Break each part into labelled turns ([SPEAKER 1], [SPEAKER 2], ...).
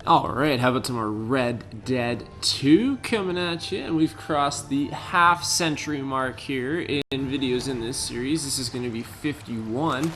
[SPEAKER 1] Alright, how about some more Red Dead 2 coming at you? And we've crossed the half-century mark here in videos in this series. This is going to be 51.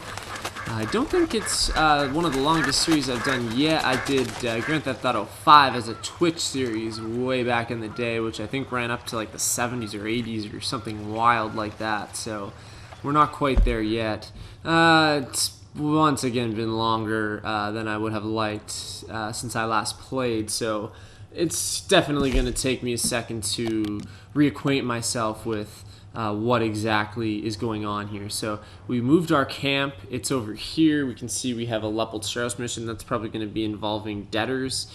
[SPEAKER 1] I don't think it's one of the longest series I've done yet. I did Grand Theft Auto 5 as a Twitch series way back in the day, which I think ran up to like the 70s or 80s or something wild like that. So we're not quite there yet. It's once again been longer than I would have liked since I last played, so it's definitely going to take me a second to reacquaint myself with what exactly is going on here. So we moved our camp. It's over here. We can see we have a Leopold-Strauss mission that's probably going to be involving debtors.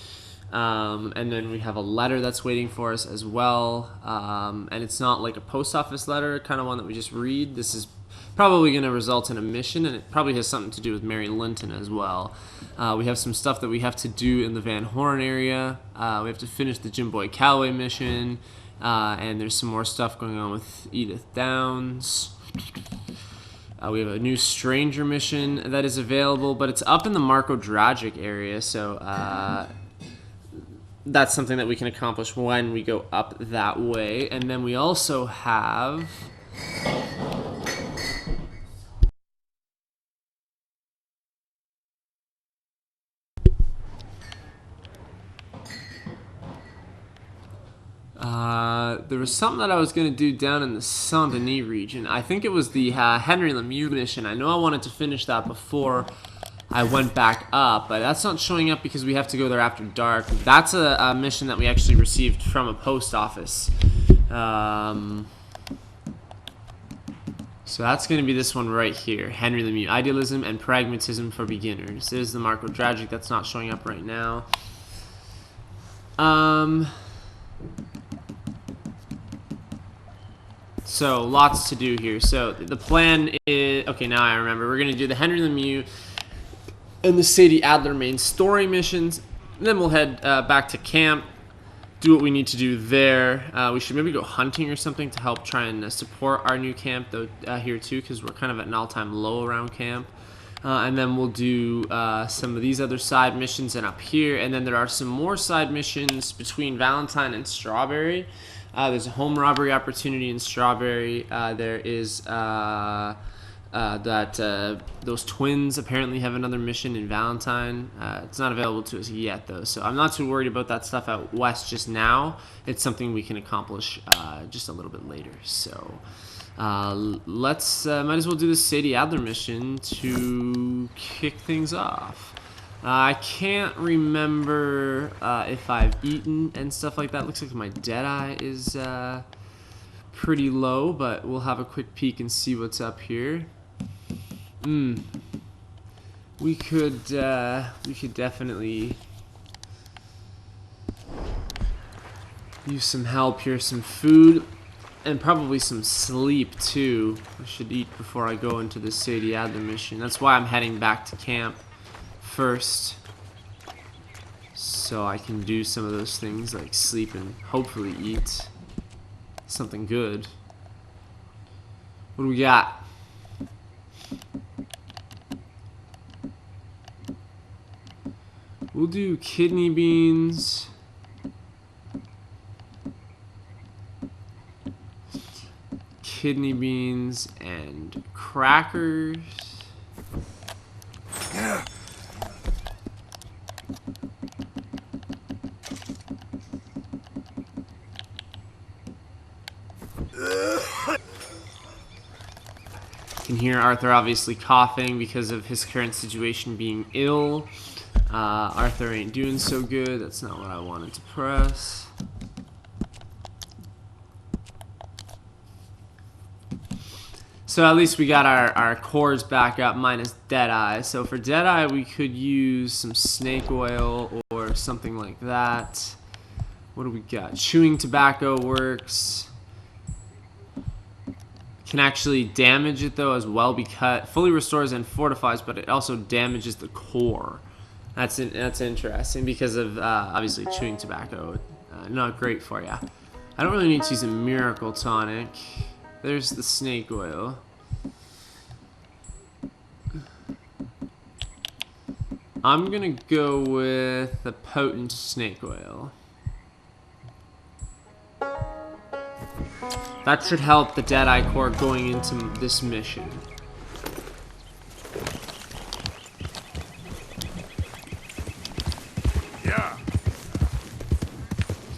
[SPEAKER 1] And then we have a letter that's waiting for us as well. And it's not like a post office letter, kind of one that we just read. This is probably going to result in a mission, and it probably has something to do with Mary Linton as well. We have some stuff that we have to do in the Van Horn area. We have to finish the Jim Boy Calloway mission, and there's some more stuff going on with Edith Downs. We have a new Stranger mission that is available, but it's up in the Marko Dragic area, so that's something that we can accomplish when we go up that way. And then we also have there was something that I was going to do down in the Saint-Denis region. I think it was the Henry Lemieux mission. I know I wanted to finish that before I went back up, but that's not showing up because we have to go there after dark. That's a mission that we actually received from a post office. So that's going to be this one right here. Henry Lemieux, Idealism and Pragmatism for Beginners. There's the Marko Dragic. That's not showing up right now. So lots to do here. So the plan is, okay, now I remember. We're going to do the Henry Lemieux and the Sadie Adler main story missions. And then we'll head back to camp, do what we need to do there. We should maybe go hunting or something to help try and support our new camp though here too, because we're kind of at an all-time low around camp. And then we'll do some of these other side missions and up here. And then there are some more side missions between Valentine and Strawberry. There's a home robbery opportunity in Strawberry. There is those twins apparently have another mission in Valentine. It's not available to us yet, though, so I'm not too worried about that stuff out west just now. It's something we can accomplish just a little bit later. So let's might as well do the Sadie Adler mission to kick things off. I can't remember if I've eaten and stuff like that. Looks like my Deadeye is pretty low, but we'll have a quick peek and see what's up here. We could definitely use some help here, some food, and probably some sleep too. I should eat before I go into the Sadie Adler mission. That's why I'm heading back to camp first, so I can do some of those things like sleep and hopefully eat something good. What do we got? We'll do kidney beans. Kidney beans and crackers.
[SPEAKER 2] Yeah.
[SPEAKER 1] You can hear Arthur obviously coughing because of his current situation being ill. Arthur ain't doing so good. That's not what I wanted to press. So at least we got our cores back up minus Deadeye. So for Deadeye we could use some snake oil or something like that. What do we got? Chewing tobacco works. Can actually damage it though as well, because fully restores and fortifies, but it also damages the core. That's interesting because of obviously chewing tobacco. Not great for you. I don't really need to use a miracle tonic. There's the snake oil. I'm gonna go with the potent snake oil. That should help the Deadeye Core going into this mission.
[SPEAKER 2] Yeah.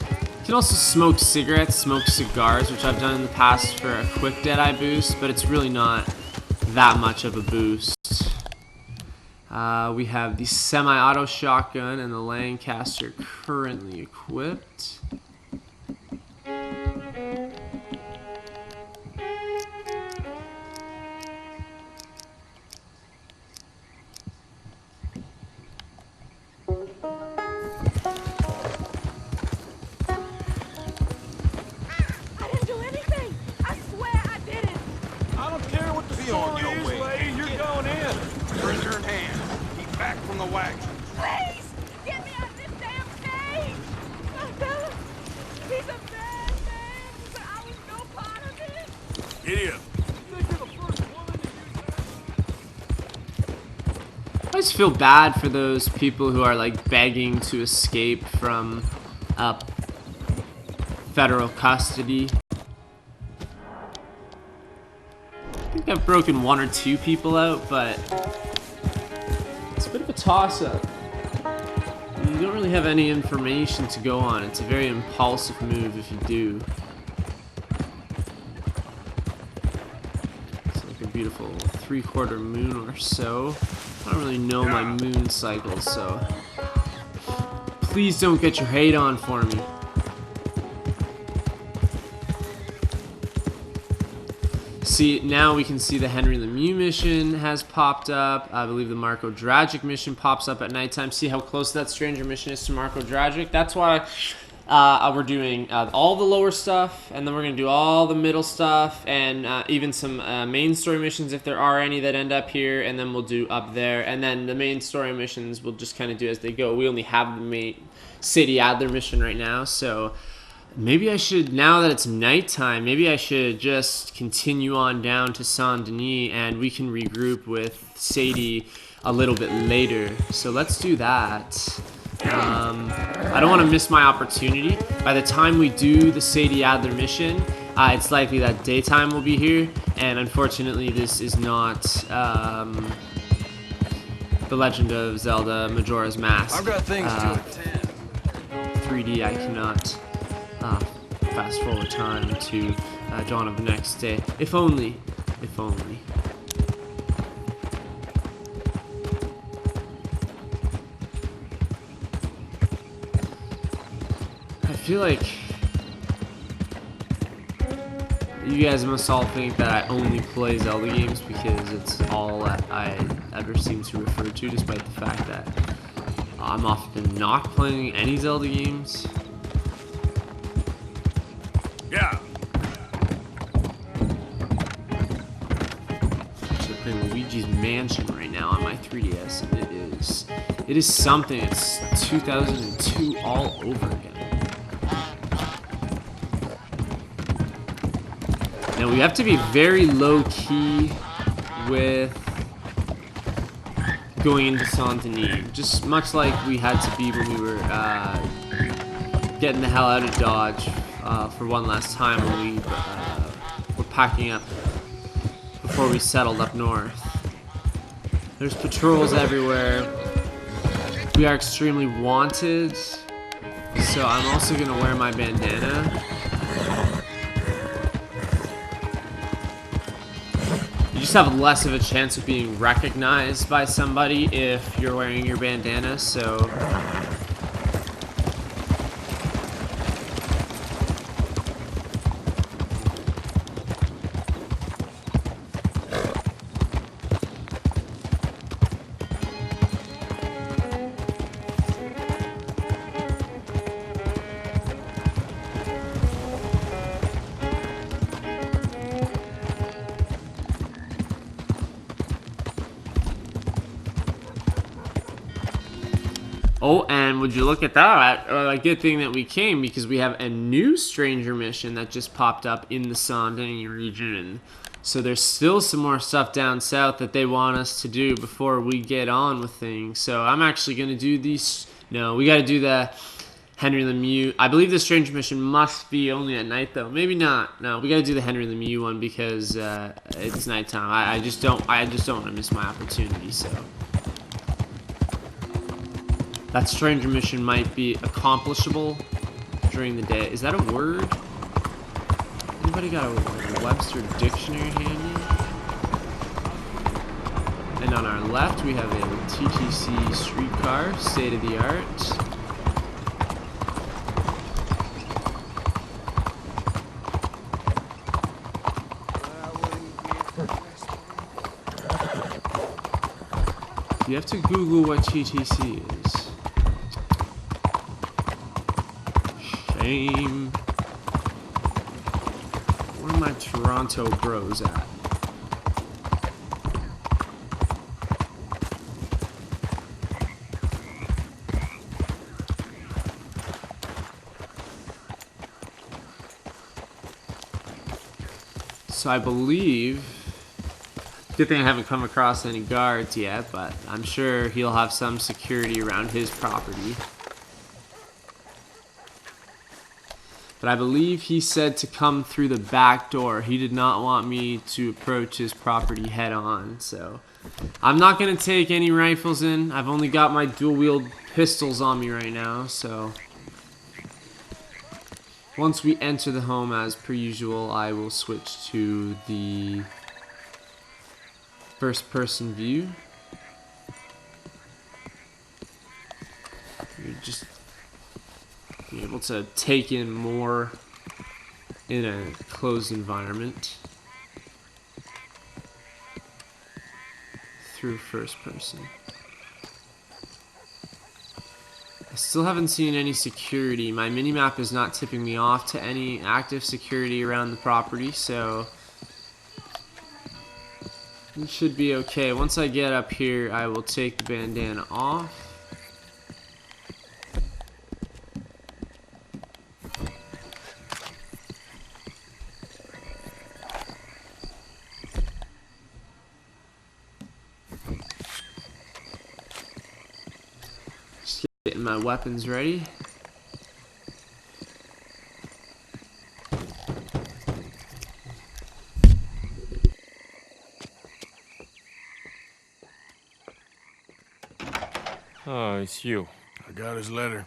[SPEAKER 1] You can also smoke cigarettes, smoke cigars, which I've done in the past for a quick Deadeye boost, but it's really not that much of a boost. We have the semi-auto shotgun and the Lancaster currently equipped.
[SPEAKER 3] Please! Get me out this damn cage! He's a bad man, but I was no part of it!
[SPEAKER 2] Idiot!
[SPEAKER 1] I just feel bad for those people who are like begging to escape from federal custody. I think I've broken 1 or 2 people out, but it's a bit of a toss-up. You don't really have any information to go on. It's a very impulsive move if you do. It's like a beautiful 3/4 moon or so. I don't really know my moon cycles, so please don't get your hate on for me. See, now we can see the Henry Lemieux mission has popped up. I believe the Marko Dragic mission pops up at nighttime. See how close that stranger mission is to Marko Dragic? That's why we're doing all the lower stuff, and then we're going to do all the middle stuff, and even some main story missions if there are any that end up here, and then we'll do up there. And then the main story missions we'll just kind of do as they go. We only have the main Sadie Adler mission right now, so maybe I should, now that it's nighttime, maybe I should just continue on down to Saint Denis and we can regroup with Sadie a little bit later. So let's do that. I don't want to miss my opportunity. By the time we do the Sadie Adler mission, it's likely that daytime will be here, and unfortunately this is not The Legend of Zelda Majora's Mask.
[SPEAKER 2] I've got things to attend.
[SPEAKER 1] 3D, I cannot fast forward time to dawn of the next day. If only. If only. I feel like you guys must all think that I only play Zelda games because it's all that I ever seem to refer to, despite the fact that I'm often not playing any Zelda games.
[SPEAKER 2] Yeah.
[SPEAKER 1] So I'm playing Luigi's Mansion right now on my 3DS, and it is something. It's 2002 all over again. Now we have to be very low key with going into Saint Denis, just much like we had to be when we were getting the hell out of Dodge for one last time when we were packing up before we settled up north. There's patrols everywhere. We are extremely wanted, so I'm also going to wear my bandana. You just have less of a chance of being recognized by somebody if you're wearing your bandana, so Oh, and would you look at that? A good thing that we came, because we have a new stranger mission that just popped up in the Saint-Denis region. So there's still some more stuff down south that they want us to do before we get on with things. So I'm actually going to do these. No, we got to do the Henry Lemieux. I believe the stranger mission must be only at night, though. Maybe not. No, we got to do the Henry Lemieux one because it's nighttime. I just don't want to miss my opportunity. So that stranger mission might be accomplishable during the day. Is that a word? Anybody got a Webster dictionary handy? And on our left, we have a TTC streetcar, state of the art. You have to Google what TTC is. Shame. Where are my Toronto bros at? So I believe, good thing I haven't come across any guards yet, but I'm sure he'll have some security around his property. But I believe he said to come through the back door. He did not want me to approach his property head on, so I'm not going to take any rifles in. I've only got my dual-wield pistols on me right now, so once we enter the home, as per usual, I will switch to the first-person view. You're just be able to take in more in a closed environment through first person. I still haven't seen any security. My minimap is not tipping me off to any active security around the property, so it should be okay. Once I get up here, I will take the bandana off. Just getting my weapons ready.
[SPEAKER 4] Oh, it's you.
[SPEAKER 2] I got his letter.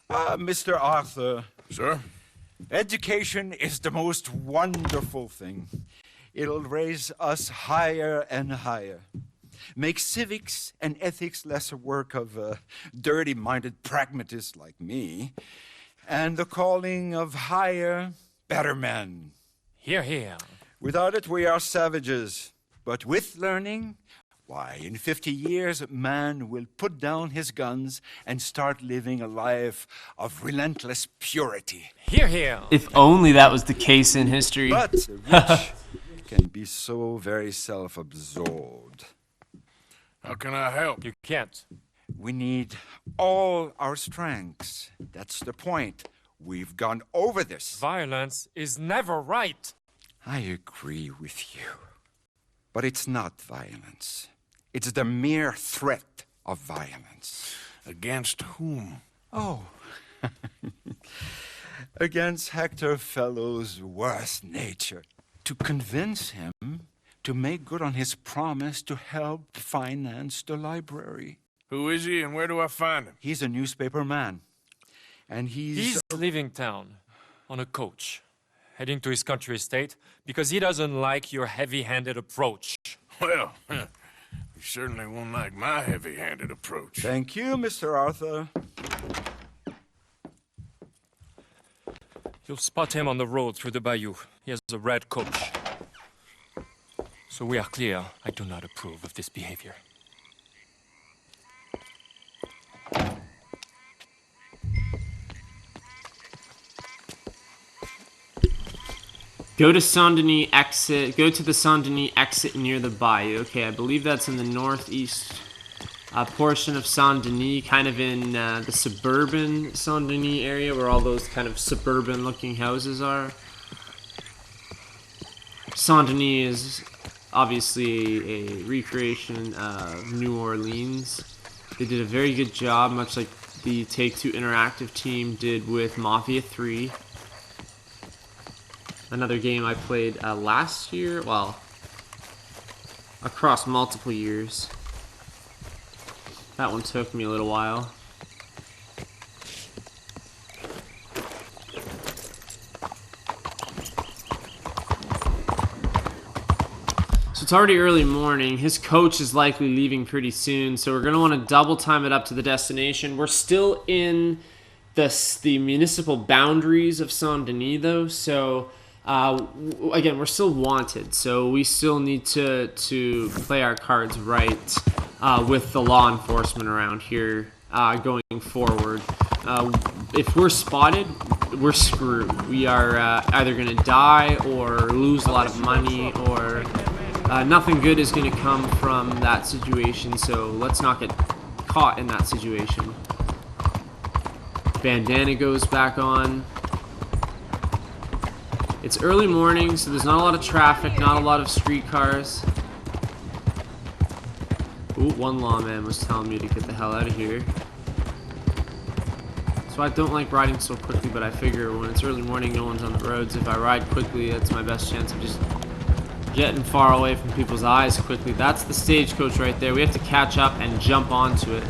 [SPEAKER 5] Mr. Arthur,
[SPEAKER 2] Sir?
[SPEAKER 5] education is the most wonderful thing. It'll raise us higher and higher. Make civics and ethics less a work of dirty-minded pragmatists like me, and the calling of higher, better men.
[SPEAKER 4] Here, here.
[SPEAKER 5] Without it, we are savages. But with learning, why, in 50 years, man will put down his guns and start living a life of relentless purity.
[SPEAKER 4] Here, here.
[SPEAKER 1] If only that was the case in history.
[SPEAKER 5] But the rich can be so very self-absorbed.
[SPEAKER 2] How can I help?
[SPEAKER 4] You can't.
[SPEAKER 5] We need all our strengths. That's the point. We've gone over this.
[SPEAKER 4] Violence is never right.
[SPEAKER 5] I agree with you. But it's not violence. It's the mere threat of violence.
[SPEAKER 2] Against whom?
[SPEAKER 5] Oh. Against Hector Fellow's worst nature. To convince him to make good on his promise to help finance the library.
[SPEAKER 2] Who is he and where do I find him?
[SPEAKER 5] He's a newspaper man. And
[SPEAKER 4] He's leaving town on a coach, heading to his country estate because he doesn't like your heavy-handed approach.
[SPEAKER 2] Well, he certainly won't like my heavy-handed approach.
[SPEAKER 5] Thank you, Mr. Arthur.
[SPEAKER 4] You'll spot him on the road through the bayou. He has a red coach. So we are clear, I do not approve of this behavior.
[SPEAKER 1] Go to Saint-Denis exit. Go to the Saint-Denis exit near the bayou. Okay, I believe that's in the northeast portion of Saint-Denis, kind of in the suburban Saint-Denis area where all those kind of suburban-looking houses are. Saint-Denis is obviously a recreation of New Orleans. They did a very good job, much like the Take-Two Interactive team did with Mafia 3. Another game I played last year, well, across multiple years. That one took me a little while. So it's already early morning. His coach is likely leaving pretty soon, so we're going to want to double time it up to the destination. We're still in the municipal boundaries of Saint-Denis, though, so again, we're still wanted, so we still need to play our cards right with the law enforcement around here going forward. If we're spotted, we're screwed. We are either going to die or lose a lot of money, or nothing good is going to come from that situation, so let's not get caught in that situation. Bandana goes back on. It's early morning, so there's not a lot of traffic, not a lot of streetcars. Ooh, one lawman was telling me to get the hell out of here. So I don't like riding so quickly, but I figure when it's early morning, no one's on the roads. If I ride quickly, that's my best chance of just getting far away from people's eyes quickly. That's the stagecoach right there. We have to catch up and jump onto it.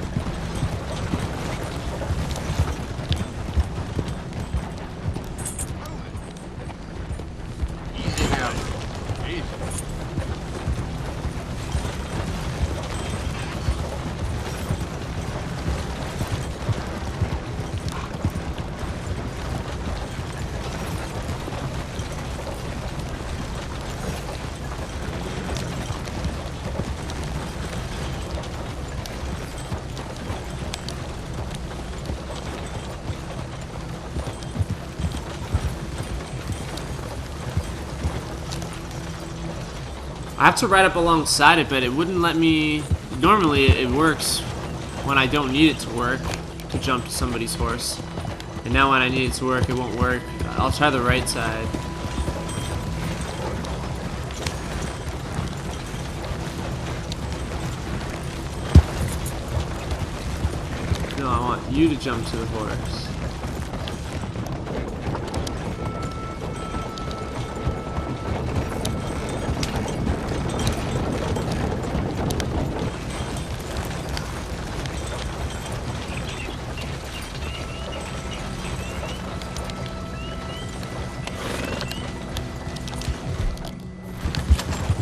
[SPEAKER 1] I have to ride up alongside it, but it wouldn't let me. Normally it works when I don't need it to work, to jump to somebody's horse. And now when I need it to work, it won't work. I'll try the right side. No, I want you to jump to the horse.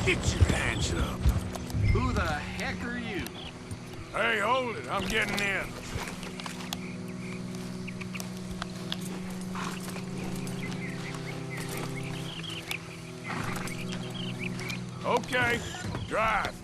[SPEAKER 2] Get your hands up.
[SPEAKER 6] Who the heck are you?
[SPEAKER 2] Hey, hold it. I'm getting in. Okay, drive.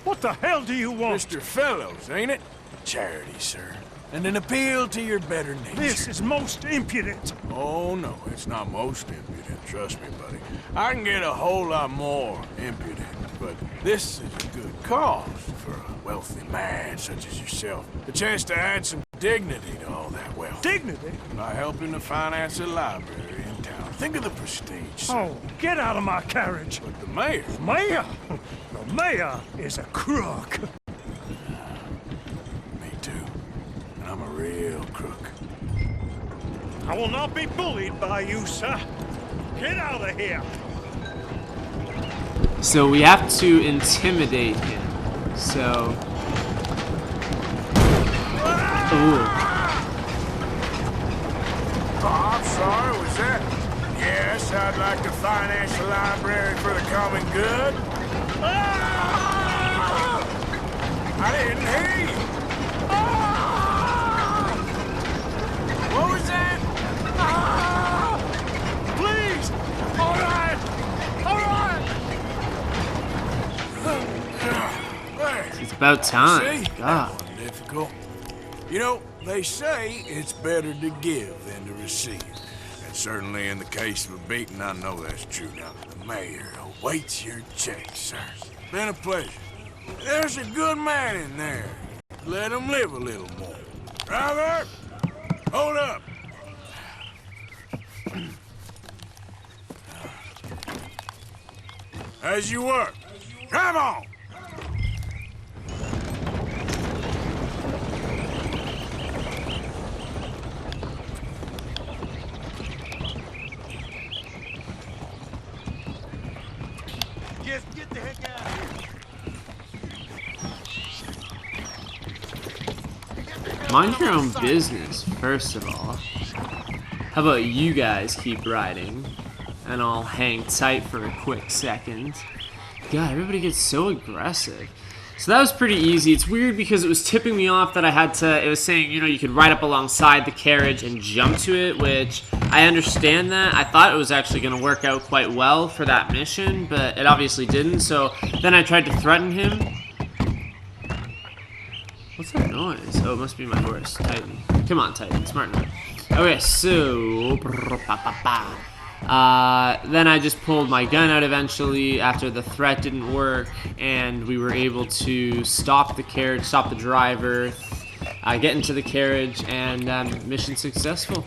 [SPEAKER 7] What the hell do you want?
[SPEAKER 2] Mr. Fellows, ain't it? Charity, sir. And an appeal to your better nature.
[SPEAKER 7] This is most impudent.
[SPEAKER 2] Oh, no, it's not most impudent. Trust me, buddy. I can get a whole lot more impudent, but this is a good cause for a wealthy man such as yourself. A chance to add some dignity to all that wealth.
[SPEAKER 7] Dignity?
[SPEAKER 2] By helping to finance a library in town. Think of the prestige, sir.
[SPEAKER 7] Oh, get out of my carriage.
[SPEAKER 2] But the mayor...
[SPEAKER 7] Mayor? The mayor is a crook.
[SPEAKER 2] Me too. And I'm a real crook.
[SPEAKER 7] I will not be bullied by you, sir. Get out of here.
[SPEAKER 1] So we have to intimidate him. So. Ooh.
[SPEAKER 2] Oh, I'm sorry, was that? Yes, I'd like to finance a library for the common good. I didn't hear you. What was that?
[SPEAKER 7] Please! All right! All right!
[SPEAKER 2] There.
[SPEAKER 1] It's about time.
[SPEAKER 2] See? That
[SPEAKER 1] God.
[SPEAKER 2] wasn't difficult. You know, they say it's better to give than to receive. And certainly in the case of a beating, I know that's true. Now, the mayor awaits your check, sir. Been a pleasure. There's a good man in there. Let him live a little more. Driver, hold up. As you work. Drive on!
[SPEAKER 7] Get the heck out of here.
[SPEAKER 1] Mind your own business, first of all. How about you guys keep riding? And I'll hang tight for a quick second. God, everybody gets so aggressive. So that was pretty easy. It's weird because it was tipping me off that I had to, it was saying, you know, you could ride up alongside the carriage and jump to it, which I understand that. I thought it was actually going to work out quite well for that mission, but it obviously didn't. So then I tried to threaten him. What's that noise? Oh, it must be my horse, Titan. Come on, Titan, smart enough. Okay, so... then I just pulled my gun out eventually after the threat didn't work, and we were able to stop the carriage, stop the driver, get into the carriage, and mission successful.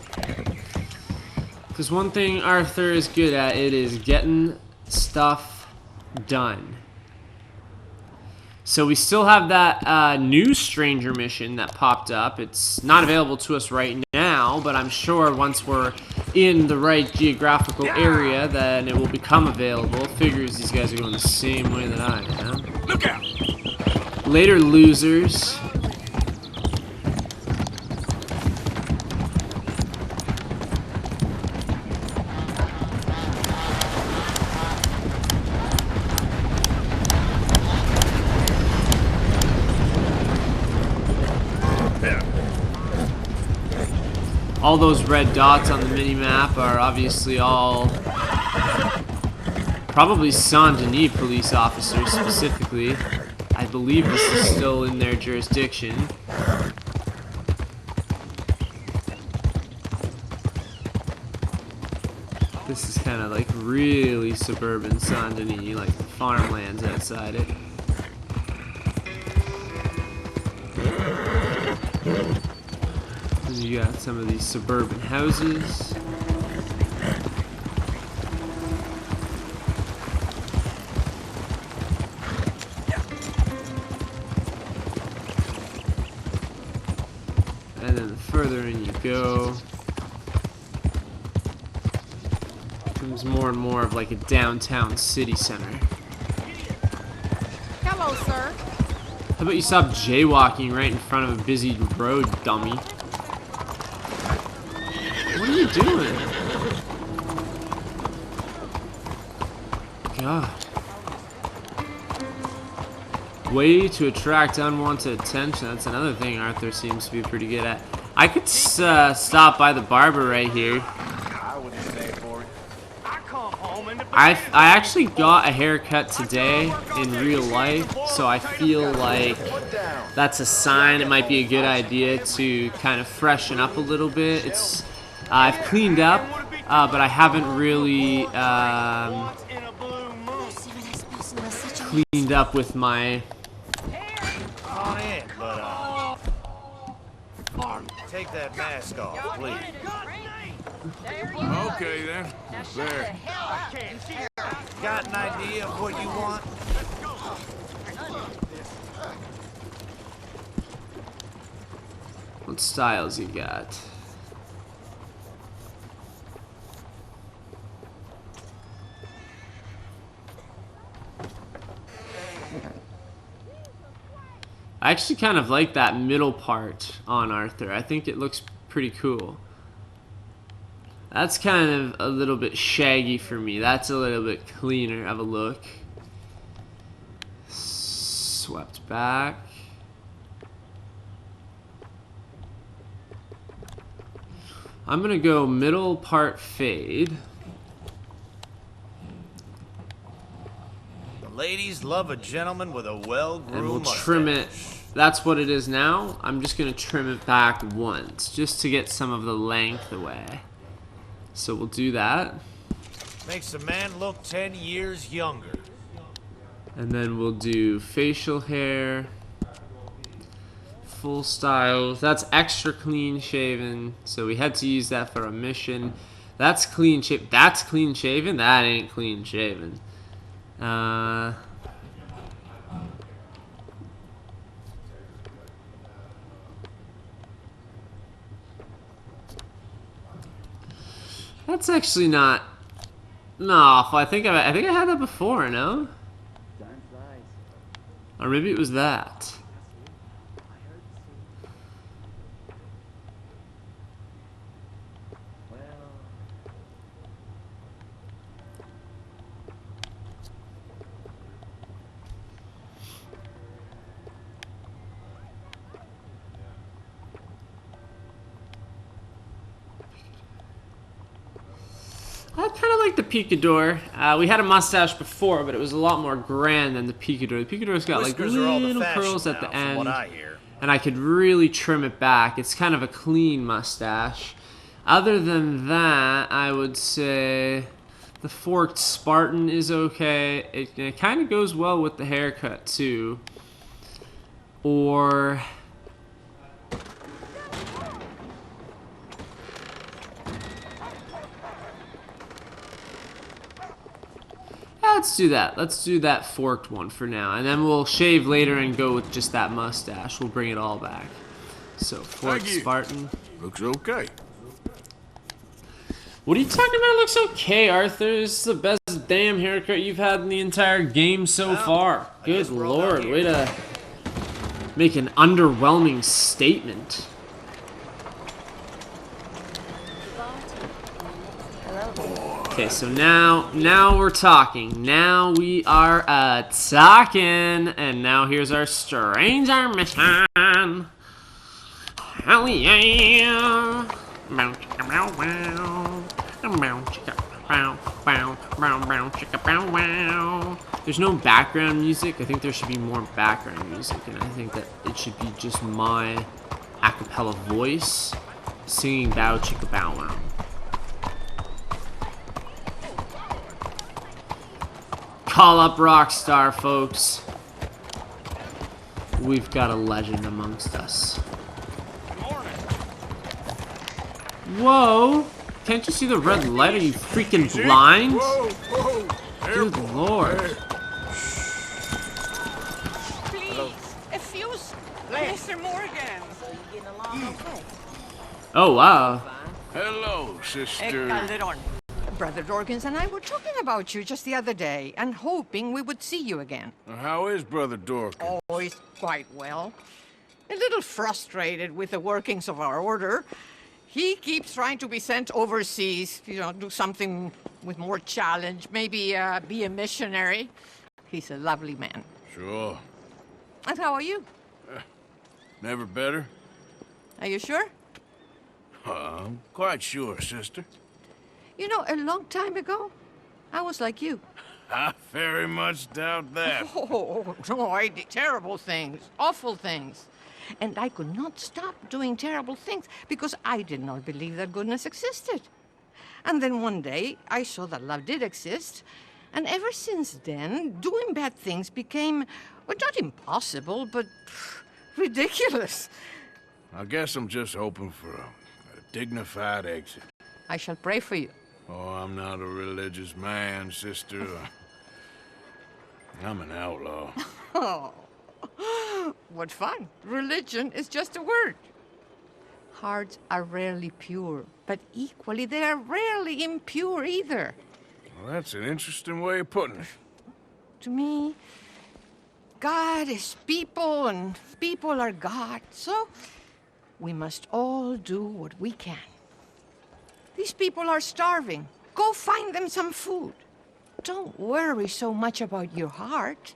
[SPEAKER 1] Because one thing Arthur is good at, it is getting stuff done. So we still have that new stranger mission that popped up. It's not available to us right now, but I'm sure once we're in the right geographical area, then it will become available. Figures these guys are going the same way that I am.
[SPEAKER 2] Look out!
[SPEAKER 1] Later, losers. All those red dots on the mini-map are obviously all probably Saint-Denis police officers specifically. I believe this is still in their jurisdiction. This is kind of like really suburban Saint-Denis, like the farmlands outside it. You got some of these suburban houses. And then the further in you go, it becomes more and more of like a downtown city center.
[SPEAKER 3] Hello, sir.
[SPEAKER 1] How about you stop jaywalking right in front of a busy road, dummy? What are you doing? God. Way to attract unwanted attention. That's another thing Arthur seems to be pretty good at. I could stop by the barber right here.
[SPEAKER 6] I wouldn't say for it.
[SPEAKER 7] I come home and
[SPEAKER 1] I actually got a haircut today in real life, so I feel like that's a sign it might be a good idea to kind of freshen up a little bit. It's I've cleaned up, but I haven't really cleaned up with my...
[SPEAKER 6] On in, but take that mask off, please.
[SPEAKER 2] Okay, then. There.
[SPEAKER 6] Got an idea of what you want?
[SPEAKER 1] What styles you got? I actually kind of like that middle part on Arthur. I think it looks pretty cool. That's kind of a little bit shaggy for me. That's a little bit cleaner of a look. Swept back. I'm gonna go middle part fade.
[SPEAKER 6] The ladies love a gentleman with a well-groomed
[SPEAKER 1] And we'll
[SPEAKER 6] mustache.
[SPEAKER 1] trim it that's what it is now. I'm just gonna trim it back once, just to get some of the length away. So we'll do that.
[SPEAKER 6] Makes a man look 10 years younger.
[SPEAKER 1] And then we'll do facial hair. Full style. That's extra clean shaven. So we had to use that for a mission. That's clean shaven. That's clean shaven? That ain't clean shaven. That's actually not awful. I think I had that before, no? Or maybe it was that. I kind of like the picador. We had a mustache before, but it was a lot more grand than the picador. The picador's got like
[SPEAKER 6] Whiskers are all the
[SPEAKER 1] little
[SPEAKER 6] fashion
[SPEAKER 1] curls at
[SPEAKER 6] now,
[SPEAKER 1] the
[SPEAKER 6] from
[SPEAKER 1] end,
[SPEAKER 6] what I hear.
[SPEAKER 1] and I could really trim it back. It's kind of a clean mustache. Other than that, I would say the forked Spartan is okay. It kind of goes well with the haircut too. Or let's do that. Let's do that forked one for now. And then we'll shave later and go with just that mustache. We'll bring it all back. So, forked
[SPEAKER 2] Thank you.
[SPEAKER 1] Spartan.
[SPEAKER 2] Looks okay.
[SPEAKER 1] What are you talking about? It looks okay, Arthur. This is the best damn haircut you've had in the entire game so far. Good
[SPEAKER 6] guess we're all
[SPEAKER 1] lord.
[SPEAKER 6] done
[SPEAKER 1] Way to make an underwhelming statement. Okay, so now we're talking. Now we are talking, and now here's our stranger mission. Hell yeah! There's no background music. I think there should be more background music, and I think that it should be just my a cappella voice singing Bow Chicka Bow Wow. Call up Rockstar, folks. We've got a legend amongst us. Whoa! Can't you see the red light? Are you freaking blind?
[SPEAKER 2] Whoa, whoa.
[SPEAKER 1] Good lord.
[SPEAKER 3] Please, excuse Mr. Morgan.
[SPEAKER 1] Oh, wow.
[SPEAKER 2] Hello, sister.
[SPEAKER 3] Calderon. Brother Dorkins and I were talking about you just the other day and hoping we would see you again.
[SPEAKER 2] How is Brother Dorkin?
[SPEAKER 3] Oh, he's quite well. A little frustrated with the workings of our order. He keeps trying to be sent overseas, do something with more challenge, maybe be a missionary. He's a lovely man.
[SPEAKER 2] Sure.
[SPEAKER 3] And how are you?
[SPEAKER 2] Never better?
[SPEAKER 3] Are you sure?
[SPEAKER 2] I'm quite sure, sister.
[SPEAKER 3] You know, a long time ago, I was like you.
[SPEAKER 2] I very much doubt that.
[SPEAKER 3] Oh, no, I did terrible things, awful things. And I could not stop doing terrible things because I did not believe that goodness existed. And then one day, I saw that love did exist. And ever since then, doing bad things became, well, not impossible, but ridiculous.
[SPEAKER 2] I guess I'm just hoping for a dignified exit.
[SPEAKER 3] I shall pray for you.
[SPEAKER 2] Oh, I'm not a religious man, sister. I'm an outlaw.
[SPEAKER 3] Oh, what fun. Religion is just a word. Hearts are rarely pure, but equally they are rarely impure either.
[SPEAKER 2] Well, that's an interesting way of putting it.
[SPEAKER 3] To me, God is people and people are God. So we must all do what we can. These people are starving. Go find them some food. Don't worry so much about your heart.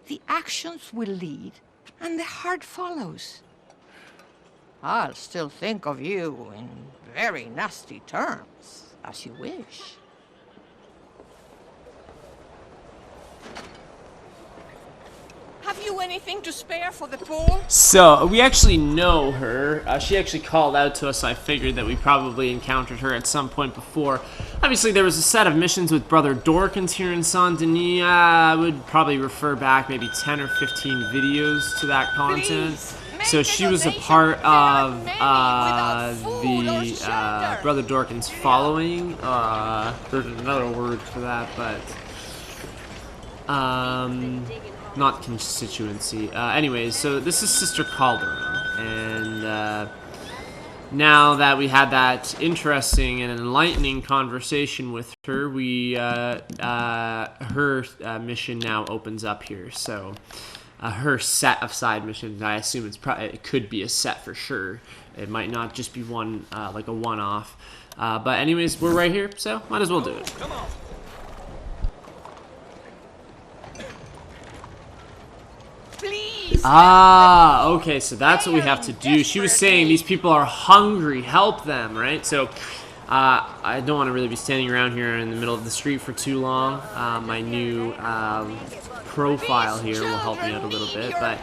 [SPEAKER 3] The actions will lead, and the heart follows. I'll still think of you in very nasty terms, as you wish. Have you anything to spare for the poor?
[SPEAKER 1] So, we actually know her. She actually called out to us, so I figured that we probably encountered her at some point before. Obviously, there was a set of missions with Brother Dorkins here in Saint Denis. I would probably refer back maybe 10 or 15 videos to that content. So she was a part of the Brother Dorkins following. There's another word for that, but not constituency. Anyways, so this is Sister Calderon, and now that we had that interesting and enlightening conversation with her, we her mission now opens up here. So. Her set of side missions. I assume it could be a set for sure. It might not just be one, like a one-off. But anyways, we're right here, so might as well do it.
[SPEAKER 7] Come on.
[SPEAKER 3] Please.
[SPEAKER 1] Okay, so that's what we have to do. She was saying these people are hungry. Help them, right? So I don't want to really be standing around here in the middle of the street for too long. My new profile here will help me out a little bit, but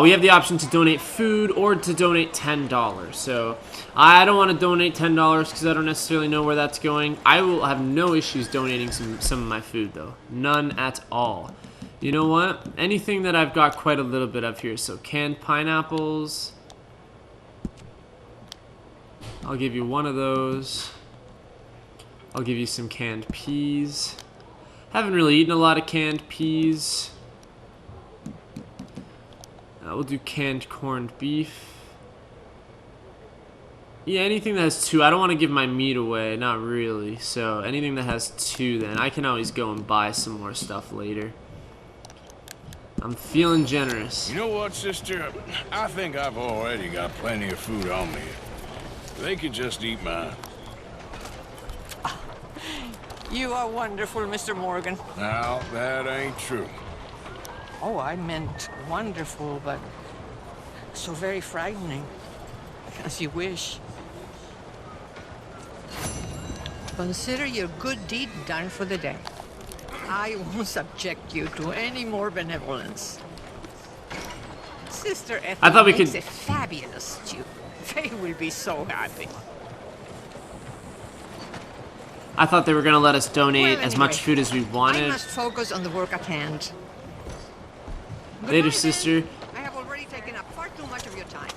[SPEAKER 1] we have the option to donate food or to donate $10. So I don't want to donate $10 because I don't necessarily know where that's going. I will have no issues donating some of my food though, none at all. You know what? Anything that I've got quite a little bit of here. So canned pineapples. I'll give you one of those. I'll give you some canned peas. Haven't really eaten a lot of canned peas. We'll do canned corned beef. Yeah, anything that has 2. I don't want to give my meat away, not really. So anything that has 2, then I can always go and buy some more stuff later. I'm feeling generous.
[SPEAKER 2] You know what, sister? I think I've already got plenty of food on me. They can just eat mine.
[SPEAKER 3] You are wonderful, Mr. Morgan.
[SPEAKER 2] Now, that ain't true.
[SPEAKER 3] Oh, I meant wonderful, but so very frightening. As you wish. Consider your good deed done for the day. I won't subject you to any more benevolence. Sister Ethel
[SPEAKER 1] I thought we
[SPEAKER 3] makes
[SPEAKER 1] could-
[SPEAKER 3] a fabulous stew. They will be so happy.
[SPEAKER 1] I thought they were going to let us donate
[SPEAKER 3] Well,
[SPEAKER 1] as much
[SPEAKER 3] anyway,
[SPEAKER 1] food as we
[SPEAKER 3] I
[SPEAKER 1] wanted.
[SPEAKER 3] must focus on the work at hand.
[SPEAKER 1] Later,
[SPEAKER 3] Goodbye,
[SPEAKER 1] sister.
[SPEAKER 3] then. I have already taken up far too much of your time.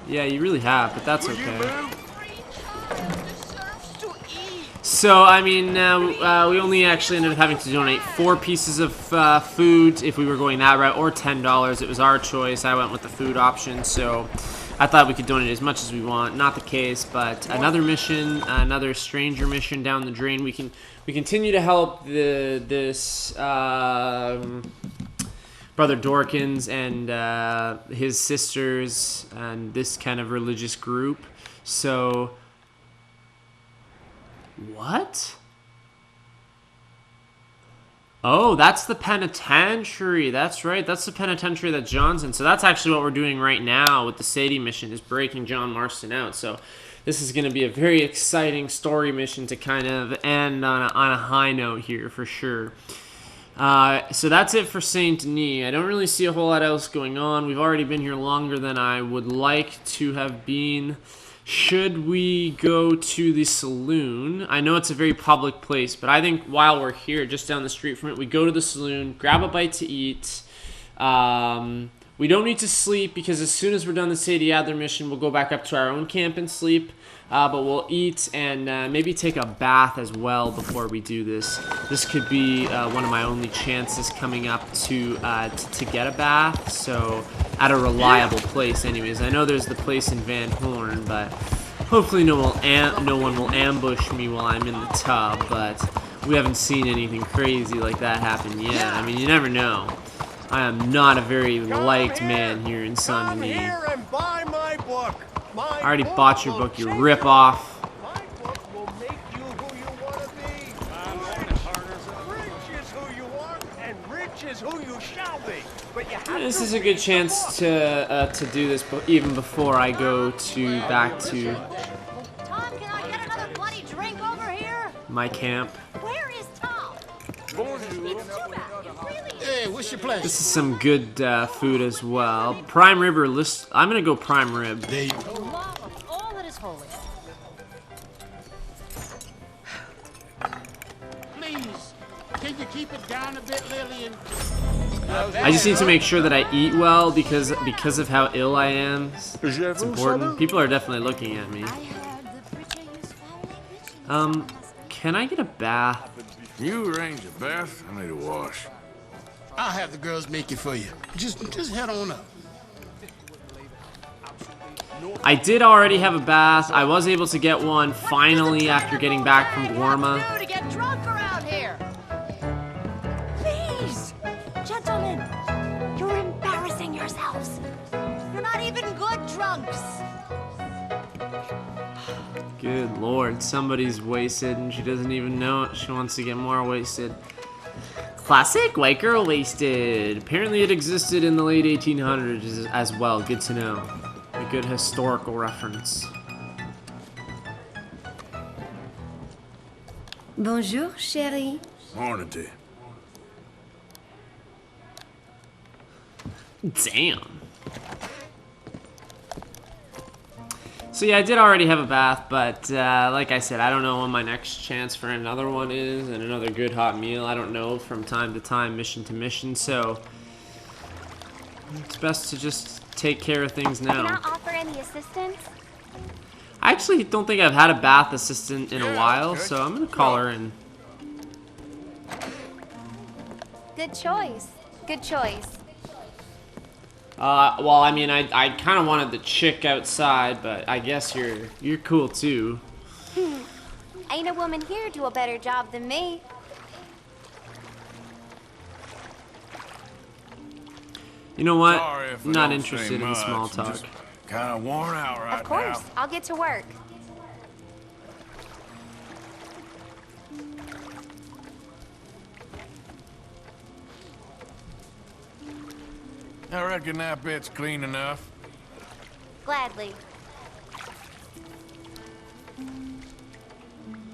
[SPEAKER 1] Yeah, you really have, but that's okay.
[SPEAKER 3] Deserves to eat.
[SPEAKER 1] So, I mean, we only actually ended up having to donate 4 pieces of food if we were going that route, or $10. It was our choice. I went with the food option, so I thought we could donate as much as we want. Not the case, but another mission, another stranger mission down the drain. We continue to help this Brother Dorkins and his sisters and this kind of religious group. So, what? Oh, that's the penitentiary. That's right. That's the penitentiary that John's in. So that's actually what we're doing right now with the Sadie mission, is breaking John Marston out. So this is going to be a very exciting story mission to kind of end on a high note here for sure. So that's it for Saint Denis. I don't really see a whole lot else going on. We've already been here longer than I would like to have been. Should we go to the saloon? I know it's a very public place, but I think while we're here, just down the street from it, we go to the saloon, grab a bite to eat. We don't need to sleep because as soon as we're done the Sadie Adler mission, we'll go back up to our own camp and sleep. But we'll eat and maybe take a bath as well before we do this. This could be one of my only chances coming up to get a bath. So at a reliable place, anyways. I know there's the place in Van Horn, but hopefully no one will ambush me while I'm in the tub. But we haven't seen anything crazy like that happen yet. I mean, you never know. I am not a very liked man here in Saint
[SPEAKER 6] Come
[SPEAKER 1] Denis.
[SPEAKER 6] here and buy my book.
[SPEAKER 1] I already bought your book, you rip-off.
[SPEAKER 6] My book will make you who you want to be. Rich is who you are, and rich is who you shall be. But you have
[SPEAKER 1] This
[SPEAKER 6] to
[SPEAKER 1] is a
[SPEAKER 6] read
[SPEAKER 1] good
[SPEAKER 6] the
[SPEAKER 1] chance
[SPEAKER 6] book.
[SPEAKER 1] to do this, even before I go back to
[SPEAKER 8] Tom, can I get another bloody drink over here?
[SPEAKER 1] my camp.
[SPEAKER 8] Where is Tom? It's too bad. It really
[SPEAKER 6] Hey, what's your pleasure?
[SPEAKER 1] This is some good food as well. Prime rib or list. I'm gonna go prime rib.
[SPEAKER 6] There you
[SPEAKER 8] The love of all that is holy.
[SPEAKER 6] Please, can you keep it down a bit, Lillian?
[SPEAKER 1] I just need to make sure that I eat well because of how ill I am. It's important. People are definitely looking at me.
[SPEAKER 8] I heard the preacher used foul language.
[SPEAKER 1] Can I get a bath?
[SPEAKER 2] You arrange a bath? I need a wash.
[SPEAKER 6] I'll have the girls make it for you. Just head on up.
[SPEAKER 1] I did already have a bath. I was able to get one finally after getting back from Gorma.
[SPEAKER 8] Do to get drunk around here. Please, gentlemen, you're embarrassing yourselves. You're not even good drunks.
[SPEAKER 1] Good lord, somebody's wasted and she doesn't even know it. She wants to get more wasted. Classic white girl wasted. Apparently it existed in the late 1800s as well. Good to know. A good historical reference.
[SPEAKER 9] Bonjour, chérie.
[SPEAKER 2] Morning to you.
[SPEAKER 1] Damn. So yeah, I did already have a bath, but like I said, I don't know when my next chance for another one is, and another good hot meal. I don't know from time to time, mission to mission, so it's best to just take care of things
[SPEAKER 8] Can I
[SPEAKER 1] now.
[SPEAKER 8] offer any assistance?
[SPEAKER 1] I actually don't think I've had a bath assistant in a
[SPEAKER 2] Yeah,
[SPEAKER 1] while,
[SPEAKER 2] okay.
[SPEAKER 1] so I'm gonna call her in.
[SPEAKER 8] Good choice. Good choice.
[SPEAKER 1] Well, I mean, I kind of wanted the chick outside, but I guess you're cool too.
[SPEAKER 8] Ain't a woman here do a better job than me.
[SPEAKER 1] You know what?
[SPEAKER 2] Sorry if I
[SPEAKER 1] Not
[SPEAKER 2] don't
[SPEAKER 1] interested
[SPEAKER 2] say
[SPEAKER 1] in
[SPEAKER 2] much.
[SPEAKER 1] small
[SPEAKER 2] I'm
[SPEAKER 1] talk.
[SPEAKER 2] just kind of worn out right
[SPEAKER 8] Of course,
[SPEAKER 2] now.
[SPEAKER 8] I'll get to work.
[SPEAKER 2] I reckon that bit's clean enough.
[SPEAKER 8] Gladly.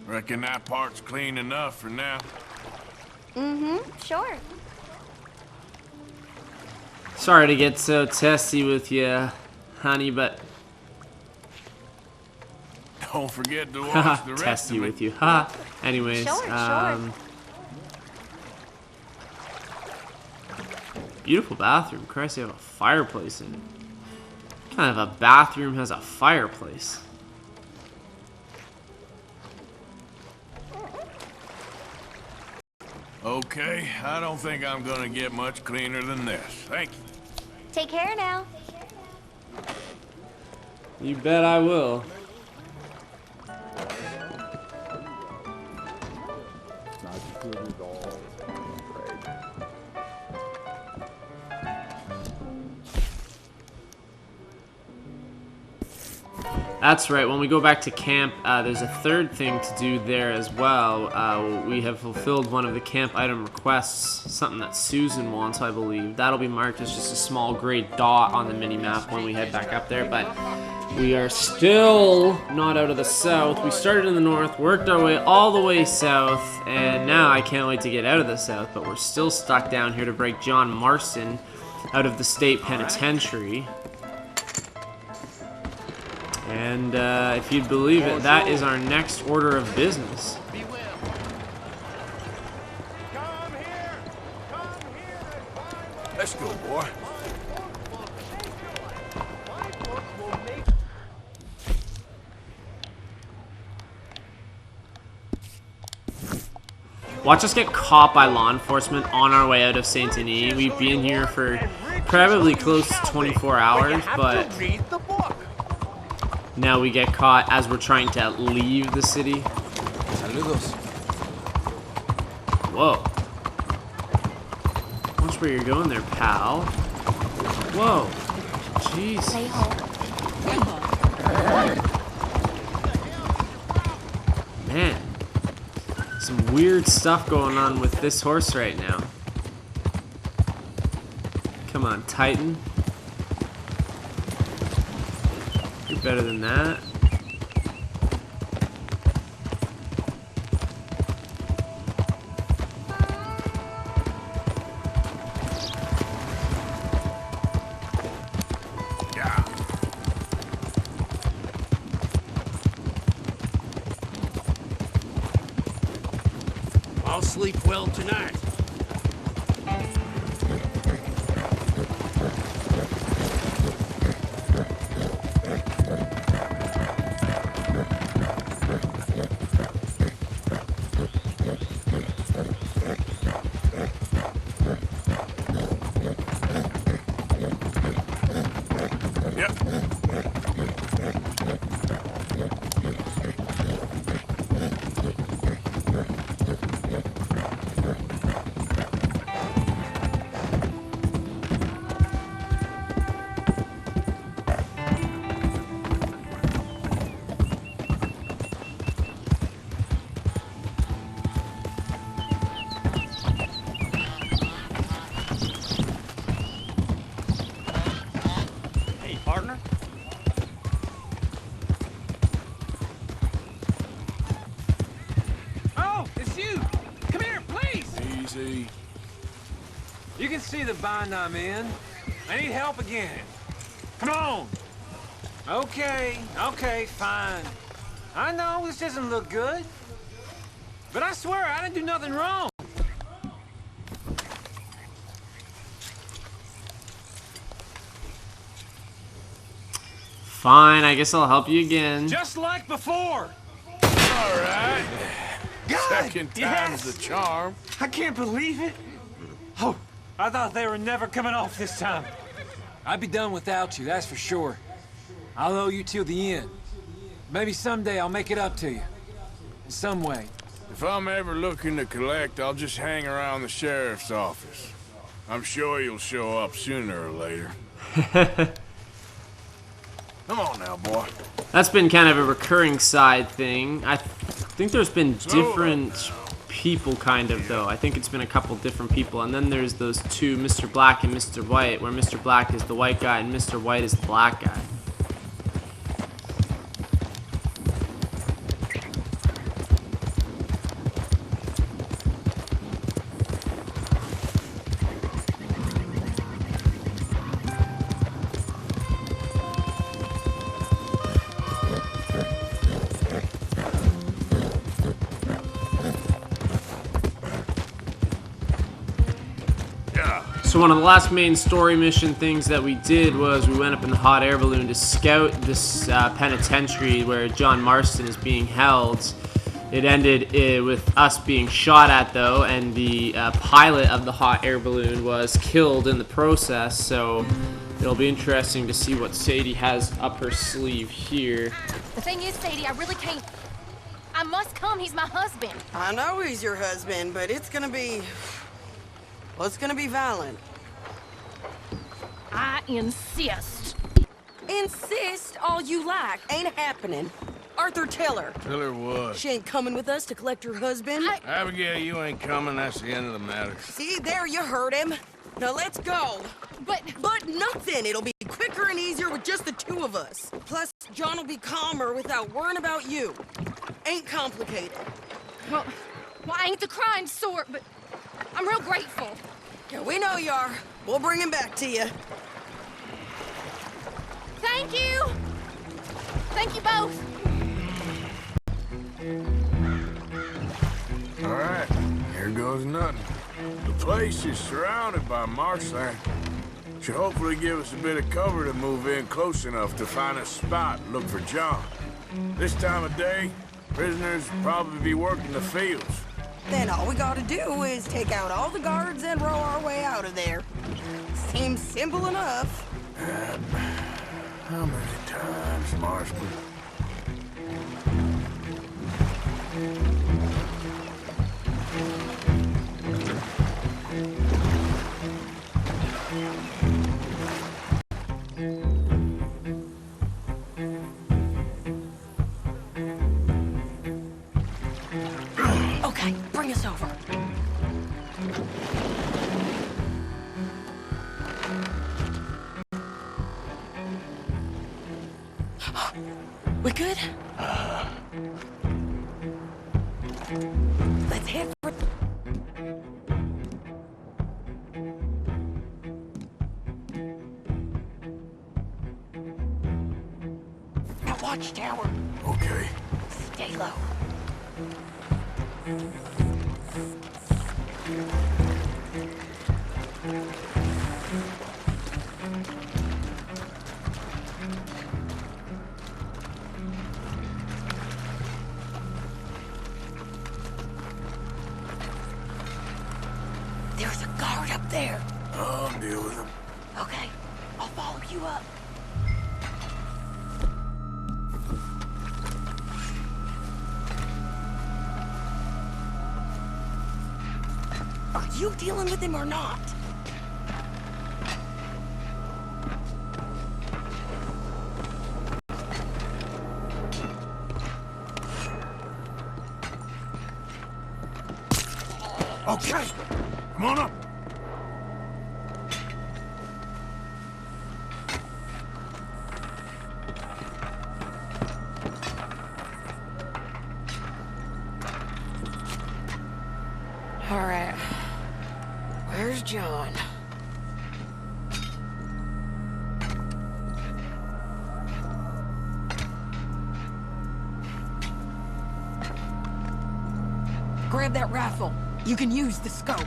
[SPEAKER 2] Reckon that part's clean enough for now.
[SPEAKER 8] Mm-hmm, sure.
[SPEAKER 1] Sorry to get so testy with you, honey, but
[SPEAKER 2] Don't forget to watch the rest
[SPEAKER 1] testy
[SPEAKER 2] of it.
[SPEAKER 1] with you. Ha. Anyways,
[SPEAKER 8] Sure.
[SPEAKER 1] beautiful bathroom. Christ, you have a fireplace in it. What kind of a bathroom has a fireplace?
[SPEAKER 2] Okay, I don't think I'm gonna get much cleaner than this. Thank you.
[SPEAKER 8] Take care now.
[SPEAKER 1] You bet I will. That's right, when we go back to camp, there's a third thing to do there as well. We have fulfilled one of the camp item requests, something that Susan wants, I believe. That'll be marked as just a small gray dot on the mini-map when we head back up there, but we are still not out of the south. We started in the north, worked our way all the way south, and now I can't wait to get out of the south, but we're still stuck down here to break John Marston out of the state penitentiary. And if you'd believe it, that is our next order of business.
[SPEAKER 2] Let's go, boy.
[SPEAKER 1] Watch us get caught by law enforcement on our way out of Saint Denis. We've been here for probably close to 24 hours, but now we get caught as we're trying to leave the city.
[SPEAKER 2] Saludos.
[SPEAKER 1] Whoa. Watch where you're going there, pal. Whoa. Jeez.
[SPEAKER 8] Stay home.
[SPEAKER 1] Man. Some weird stuff going on with this horse right now. Come on, Titan. You're better than that.
[SPEAKER 6] I'll sleep well tonight.
[SPEAKER 7] Hey, partner.
[SPEAKER 10] Oh, it's you! Come here, please!
[SPEAKER 2] Easy.
[SPEAKER 10] You can see the bind I'm in. I need help again. Come on! Okay, fine. I know this doesn't look good. But I swear I didn't do nothing wrong.
[SPEAKER 1] Fine, I guess I'll help you again.
[SPEAKER 10] Just like before!
[SPEAKER 2] All right.
[SPEAKER 10] God,
[SPEAKER 2] Second time's
[SPEAKER 10] yes!
[SPEAKER 2] the charm.
[SPEAKER 10] I can't believe it. Oh, I thought they were never coming off this time. I'd be done without you, that's for sure. I'll owe you till the end. Maybe someday I'll make it up to you. In some way.
[SPEAKER 2] If I'm ever looking to collect, I'll just hang around the sheriff's office. I'm sure you'll show up sooner or later. Come on now, boy.
[SPEAKER 1] That's been kind of a recurring side thing. I think there's been different people, kind of, though. I think it's been a couple different people. And then there's those two, Mr. Black and Mr. White, where Mr. Black is the white guy and Mr. White is the black guy. So one of the last main story mission things that we did was we went up in the hot air balloon to scout this penitentiary where John Marston is being held. It ended with us being shot at, though, and the pilot of the hot air balloon was killed in the process, so it'll be interesting to see what Sadie has up her sleeve here.
[SPEAKER 8] The thing is, Sadie, I really can't. I must come. He's my husband.
[SPEAKER 11] I know he's your husband, but it's gonna be... well, it's gonna be violent.
[SPEAKER 8] I insist.
[SPEAKER 11] Insist all you like. Ain't happening. Arthur, tell her.
[SPEAKER 2] Tell her what?
[SPEAKER 11] She ain't coming with us to collect her husband.
[SPEAKER 2] Abigail, you ain't coming. That's the end of the matter.
[SPEAKER 11] See, there you heard him. Now let's go.
[SPEAKER 8] But
[SPEAKER 11] nothing. It'll be quicker and easier with just the two of us. Plus, John will be calmer without worrying about you. Ain't complicated.
[SPEAKER 8] Well, I ain't the crying sort, but I'm real grateful.
[SPEAKER 11] Yeah, we know you are. We'll bring him back to you.
[SPEAKER 8] Thank you. Thank you both.
[SPEAKER 2] All right, here goes nothing. The place is surrounded by marshland. Should hopefully give us a bit of cover to move in close enough to find a spot and look for John. This time of day, prisoners will probably be working the fields.
[SPEAKER 11] Then all we gotta do is take out all the guards and row our way out of there. Seems simple enough.
[SPEAKER 2] How many times, Marston?
[SPEAKER 11] Okay, bring us over. We good? Let's head for... Now watch tower.
[SPEAKER 2] Okay.
[SPEAKER 11] Stay low. There's a guard up there.
[SPEAKER 2] I'll deal with him.
[SPEAKER 11] Okay, I'll follow you up. Are you dealing with him or not?
[SPEAKER 2] Okay, come on up.
[SPEAKER 11] All right. Where's John? Grab that rifle. You can use the scope.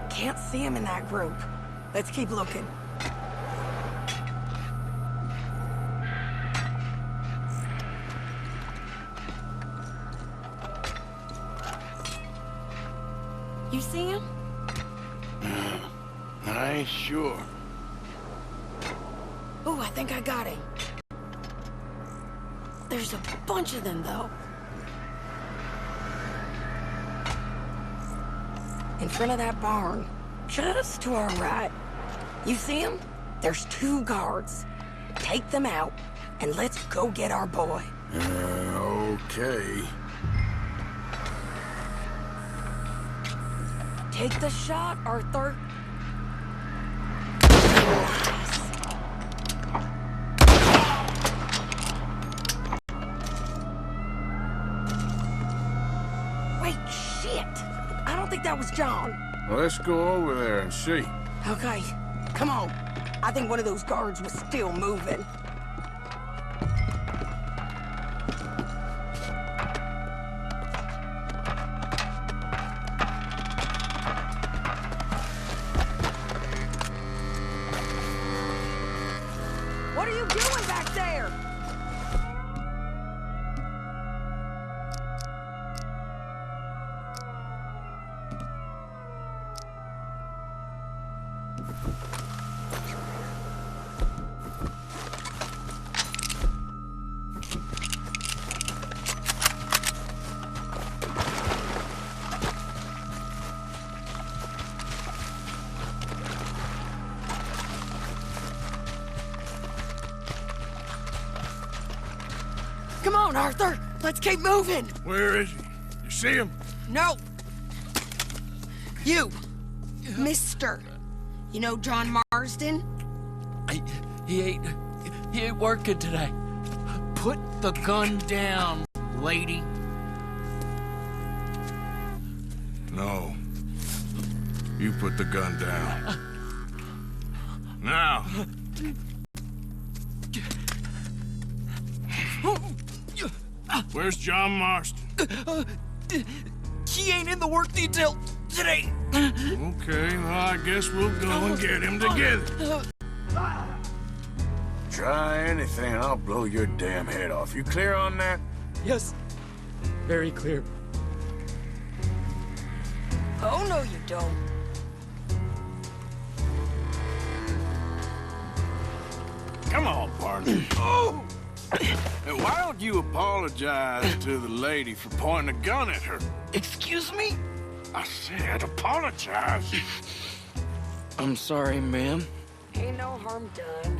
[SPEAKER 11] Can't see him in that group. Let's keep looking. You see him?
[SPEAKER 2] I ain't sure.
[SPEAKER 11] Ooh, I think I got him. There's a bunch of them, though. In front of that barn, just to our right. You see them? There's 2 guards. Take them out, and let's go get our boy.
[SPEAKER 2] Okay.
[SPEAKER 11] Take the shot, Arthur. Wait, shit! I don't think that was John.
[SPEAKER 2] Well, let's go over there and see.
[SPEAKER 11] Okay, come on. I think one of those guards was still moving. What are you doing back there? Come on, Arthur. Let's keep moving.
[SPEAKER 2] Where is he? You see him?
[SPEAKER 11] No. You. Mister. You know John Marsden?
[SPEAKER 6] He ain't working today. Put the gun down, lady.
[SPEAKER 2] No. You put the gun down. Now. Where's John Marston?
[SPEAKER 6] He ain't in the work detail today.
[SPEAKER 2] Okay, well, I guess we'll go and get him together. Try anything and I'll blow your damn head off. You clear on that?
[SPEAKER 6] Yes. Very clear.
[SPEAKER 11] Oh, no, you don't.
[SPEAKER 2] Come on, partner. Oh! And why don't you apologize to the lady for pointing a gun at her?
[SPEAKER 6] Excuse me?
[SPEAKER 2] I said apologize.
[SPEAKER 6] I'm sorry, ma'am.
[SPEAKER 11] Ain't no harm done.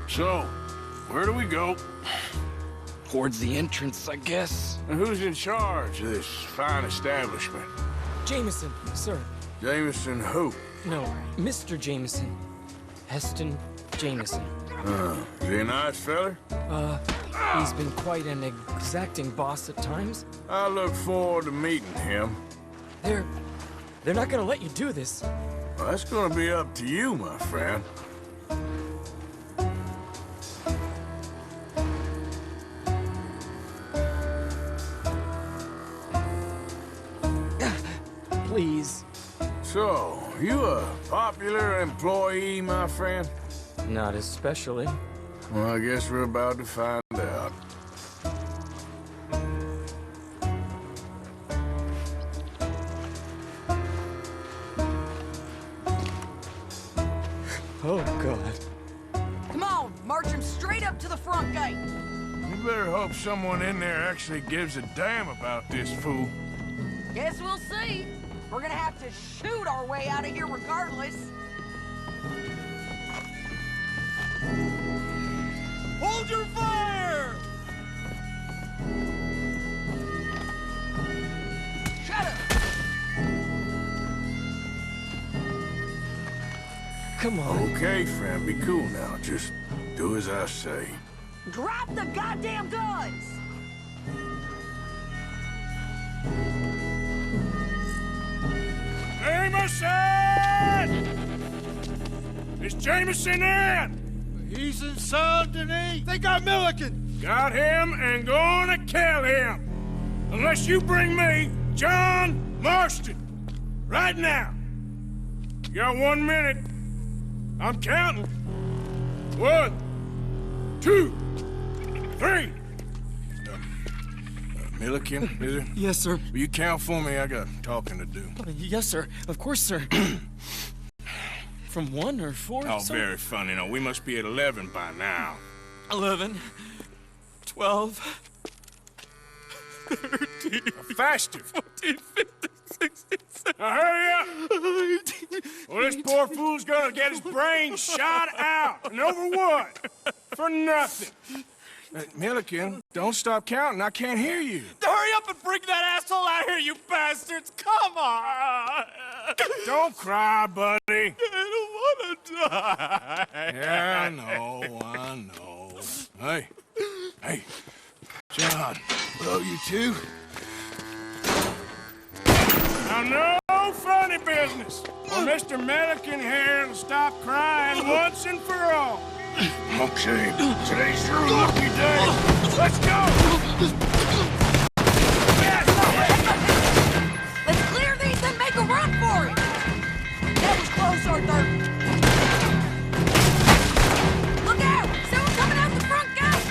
[SPEAKER 2] So, where do we go?
[SPEAKER 12] Towards the entrance, I guess.
[SPEAKER 2] And who's in charge of this fine establishment?
[SPEAKER 12] Jameson, sir.
[SPEAKER 2] Jameson who?
[SPEAKER 12] No, Mr. Jameson. Heston Jameson.
[SPEAKER 2] Is he a nice feller?
[SPEAKER 12] He's been quite an exacting boss at times.
[SPEAKER 2] I look forward to meeting him.
[SPEAKER 12] They're not gonna let you do this.
[SPEAKER 2] Well, that's gonna be up to you, my friend.
[SPEAKER 12] Please.
[SPEAKER 2] So, you a popular employee, my friend?
[SPEAKER 12] Not especially.
[SPEAKER 2] Well, I guess we're about to find out.
[SPEAKER 12] Oh, God.
[SPEAKER 11] Come on, march him straight up to the front gate.
[SPEAKER 2] You better hope someone in there actually gives a damn about this fool.
[SPEAKER 11] Guess we'll see. We're gonna have to shoot our way out of here regardless.
[SPEAKER 7] Hold your fire!
[SPEAKER 11] Shut up!
[SPEAKER 12] Come on.
[SPEAKER 2] Okay, friend, be cool now. Just do as I say.
[SPEAKER 11] Drop the goddamn guns!
[SPEAKER 2] Jameson! Is Jameson in?
[SPEAKER 7] He's in Saint Denis. They got Milliken.
[SPEAKER 2] Got him and gonna kill him. Unless you bring me John Marston. Right now. You got 1 minute. I'm counting. 1, 2, 3. Milliken, is it?
[SPEAKER 12] Yes, sir.
[SPEAKER 2] Will you count for me? I got talking to do.
[SPEAKER 12] Yes, sir. Of course, sir. From 1 or 4?
[SPEAKER 2] Oh,
[SPEAKER 12] sir?
[SPEAKER 2] very funny. No, we must be at 11 by now.
[SPEAKER 12] 11, 12, 13,
[SPEAKER 2] Faster.
[SPEAKER 12] 14, 15, 16, 17.
[SPEAKER 2] Now hurry up! Well, this poor fool's gonna get his brains shot out. And over what? For nothing. Milliken, don't stop counting. I can't hear you.
[SPEAKER 7] Hurry up and bring that asshole out here, you bastards! Come on!
[SPEAKER 2] Don't cry, buddy.
[SPEAKER 7] I don't want to die.
[SPEAKER 2] Yeah, I know. Hey, John, love you too. Now, no funny business. Well, Mr. Milliken here will stop crying once and for all. Okay, today's your lucky day. Let's go!
[SPEAKER 11] Let's clear these and make a run for it! That was close, Arthur. Look out! Someone coming out the front gate!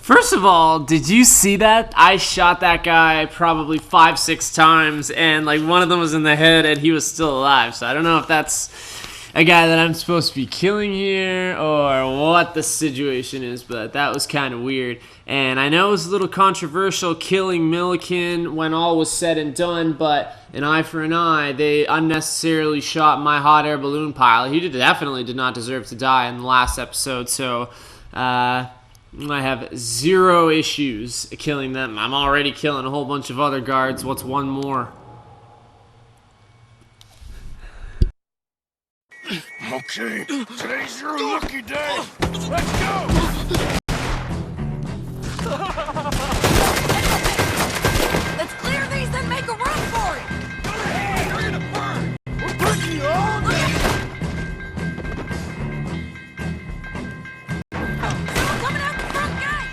[SPEAKER 1] First of all, did you see that? I shot that guy probably 5-6 times, and like one of them was in the head, and he was still alive. So I don't know if that's a guy that I'm supposed to be killing here or what the situation is, but that was kind of weird. And I know it was a little controversial killing Milliken when all was said and done, but an eye for an eye, they unnecessarily shot my hot air balloon pilot. He definitely did not deserve to die in the last episode, so I have 0 issues killing them. I'm already killing a whole bunch of other guards. What's one more?
[SPEAKER 2] Okay, today's your lucky day. Let's go!
[SPEAKER 11] Let's clear these and make a run for it!
[SPEAKER 2] Hey, you're gonna burn! We're breaking you all down!
[SPEAKER 11] Someone coming out the front gate!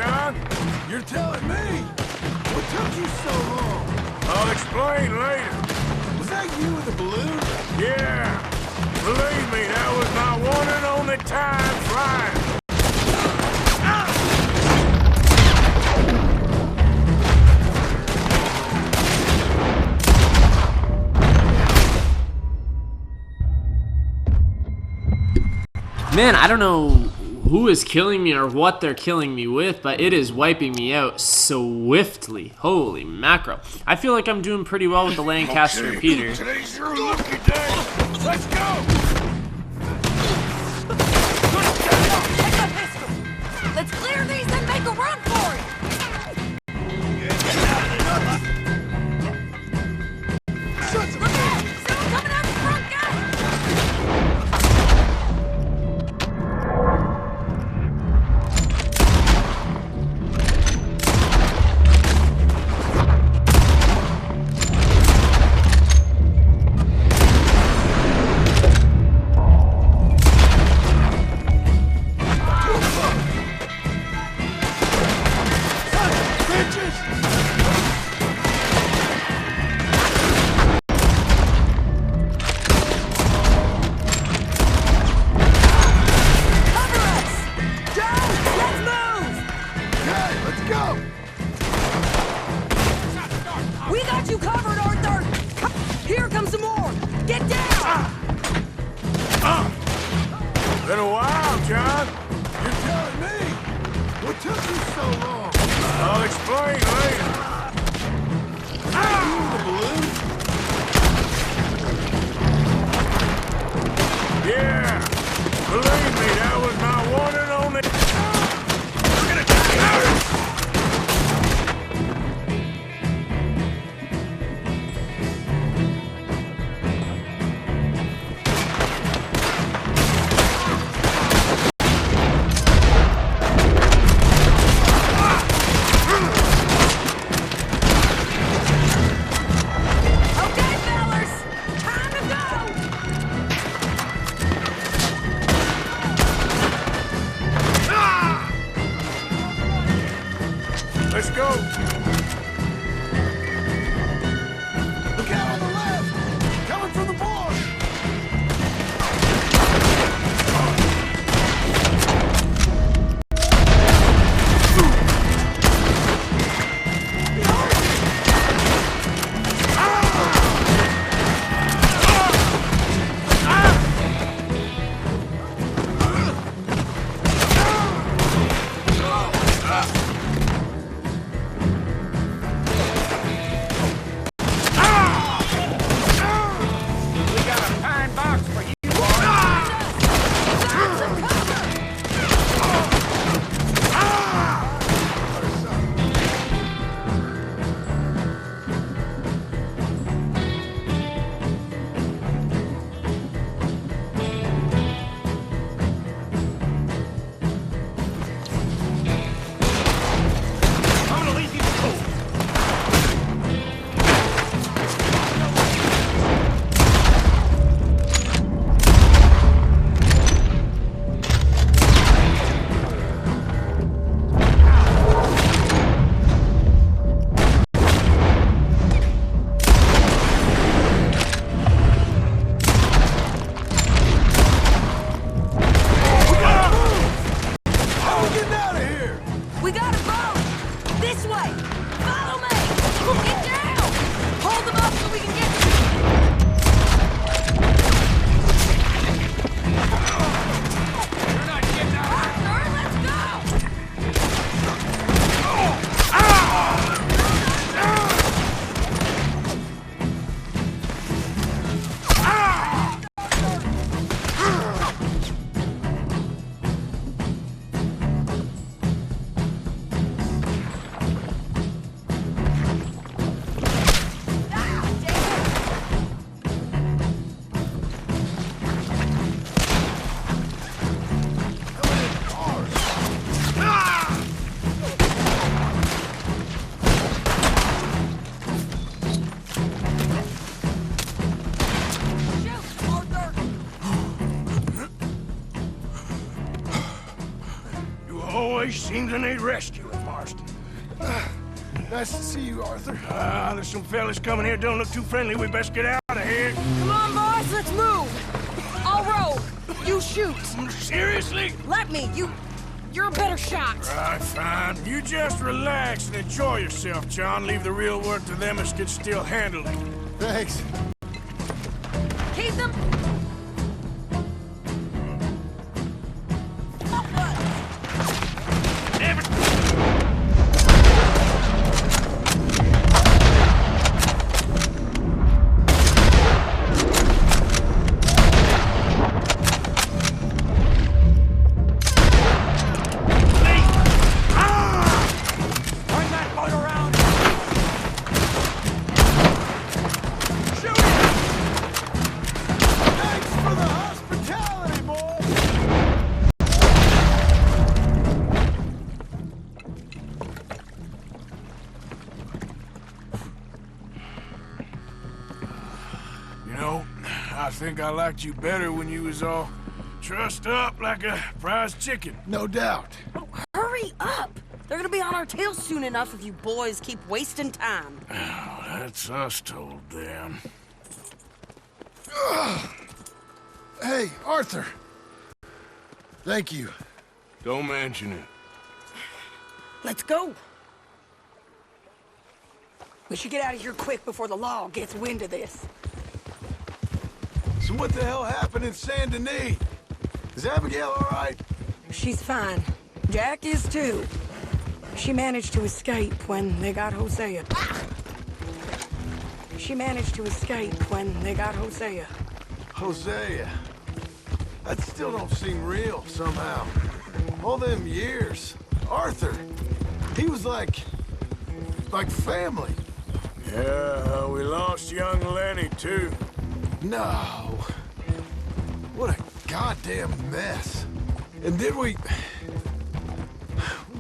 [SPEAKER 2] John?
[SPEAKER 6] You're telling me? What took you so long?
[SPEAKER 2] I'll explain later.
[SPEAKER 6] Was that you with the balloon?
[SPEAKER 2] Yeah. Believe me, that was my one and only time flying.
[SPEAKER 1] Man, I don't know who is killing me or what they're killing me with, but it is wiping me out swiftly. Holy mackerel. I feel like I'm doing pretty well with the Lancaster repeater.
[SPEAKER 2] Today's your lucky day. Let's go!
[SPEAKER 11] Let's clear these and make a run for it! Look out! Someone coming out the front, guys! We got you covered, Arthur! Here comes some more! Get down!
[SPEAKER 2] Been a while, John.
[SPEAKER 6] You're telling me? What took you so long?
[SPEAKER 2] I'll explain later.
[SPEAKER 6] You with the balloon?
[SPEAKER 2] Yeah. Believe me, that was my one and only... We're gonna die out! Let's go!
[SPEAKER 6] Look out on the left! Coming from the board!
[SPEAKER 11] We got a boat! This way! Follow me! Get down! Hold them up so we can get to You're not getting out! Arthur, let's go!
[SPEAKER 2] You always seem to need rescuing.
[SPEAKER 6] Nice to see you, Arthur.
[SPEAKER 2] There's some fellas coming here. Don't look too friendly. We best get out of here.
[SPEAKER 11] Come on, boys, let's move. I'll roll. You shoot.
[SPEAKER 2] Seriously?
[SPEAKER 11] Let me. You're a better shot.
[SPEAKER 2] Right, fine. You just relax and enjoy yourself, John. Leave the real work to them as can still handle it.
[SPEAKER 6] Thanks.
[SPEAKER 11] Keep them.
[SPEAKER 2] I think I liked you better when you was all trussed up like a prize chicken.
[SPEAKER 6] No doubt.
[SPEAKER 11] Oh, hurry up! They're gonna be on our tails soon enough if you boys keep wasting time.
[SPEAKER 2] Oh, that's us told them.
[SPEAKER 6] Hey, Arthur. Thank you.
[SPEAKER 2] Don't mention it.
[SPEAKER 11] Let's go. We should get out of here quick before the law gets wind of this.
[SPEAKER 6] So what the hell happened in Saint Denis? Is Abigail all right?
[SPEAKER 11] She's fine. Jack is too. She managed to escape when they got Hosea. She managed to escape when they got Hosea.
[SPEAKER 6] Hosea. That still don't seem real, somehow. All them years. Arthur. He was like family.
[SPEAKER 2] Yeah, we lost young Lenny, too.
[SPEAKER 6] No. What a goddamn mess. And did we...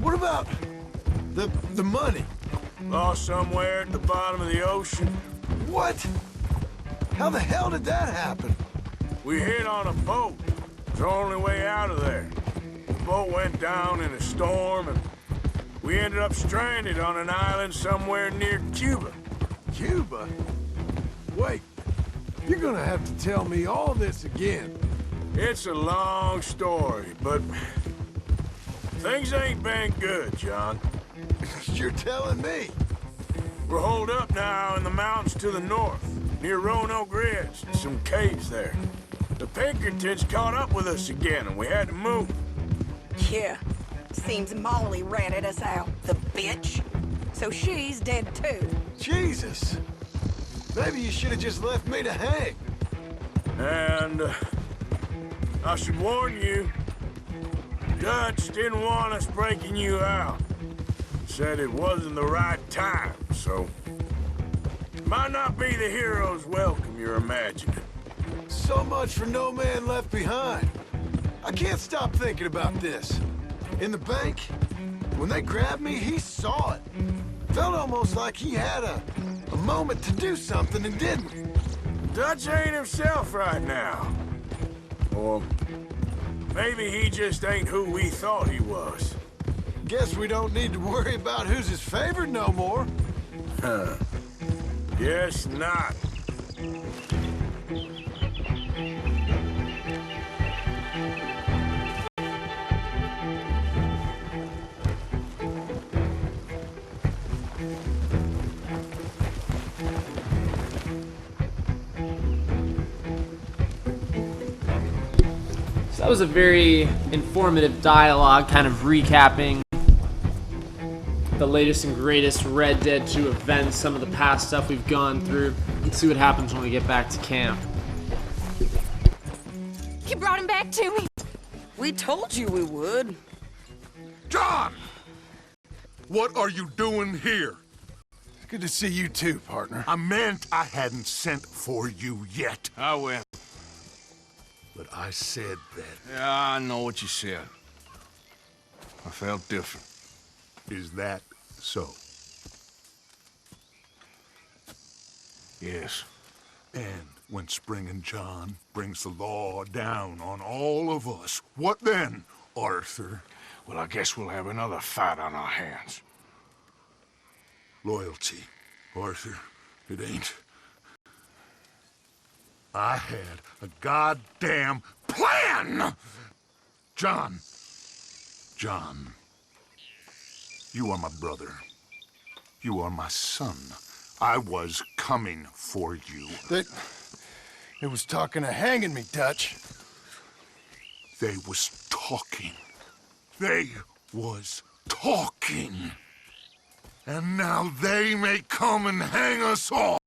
[SPEAKER 6] What about the money?
[SPEAKER 2] Lost somewhere at the bottom of the ocean.
[SPEAKER 6] What? How the hell did that happen?
[SPEAKER 2] We hit on a boat. It's the only way out of there. The boat went down in a storm, and we ended up stranded on an island somewhere near Cuba.
[SPEAKER 6] Cuba? Wait, you're gonna have to tell me all this again.
[SPEAKER 2] It's a long story, but things ain't been good, John.
[SPEAKER 6] You're telling me?
[SPEAKER 2] We're holed up now in the mountains to the north, near Roanoke Ridge. There's some caves there. The Pinkertons caught up with us again, and we had to move.
[SPEAKER 11] Yeah, seems Molly ratted us out, the bitch. So she's dead too.
[SPEAKER 6] Jesus. Maybe you should have just left me to hang.
[SPEAKER 2] And I should warn you, Dutch didn't want us breaking you out. Said it wasn't the right time, so might not be the hero's welcome you're imagining.
[SPEAKER 6] So much for no man left behind. I can't stop thinking about this. In the bank, when they grabbed me, he saw it. Felt almost like he had a moment to do something and didn't.
[SPEAKER 2] Dutch ain't himself right now. Or maybe he just ain't who we thought he was.
[SPEAKER 6] Guess we don't need to worry about who's his favorite no more.
[SPEAKER 2] Huh. Guess not.
[SPEAKER 1] So that was a very informative dialogue, kind of recapping the latest and greatest Red Dead 2 events, some of the past stuff we've gone through. Let's see what happens when we get back to camp.
[SPEAKER 8] You brought him back to me.
[SPEAKER 11] We told you we would.
[SPEAKER 6] John! What are you doing here? It's good to see you too, partner.
[SPEAKER 13] I meant I hadn't sent for you yet.
[SPEAKER 2] I will.
[SPEAKER 13] But I said that.
[SPEAKER 2] Yeah, I know what you said. I felt different.
[SPEAKER 13] Is that so?
[SPEAKER 2] Yes.
[SPEAKER 13] And when Spring and John brings the law down on all of us, what then, Arthur?
[SPEAKER 2] Well, I guess we'll have another fight on our hands.
[SPEAKER 13] loyalty, Arthur. It ain't. I had a goddamn plan! John, you are my brother. You are my son. I was coming for you.
[SPEAKER 6] They was talking of hanging me, Dutch.
[SPEAKER 13] They was talking. They was talking. And now they may come and hang us all.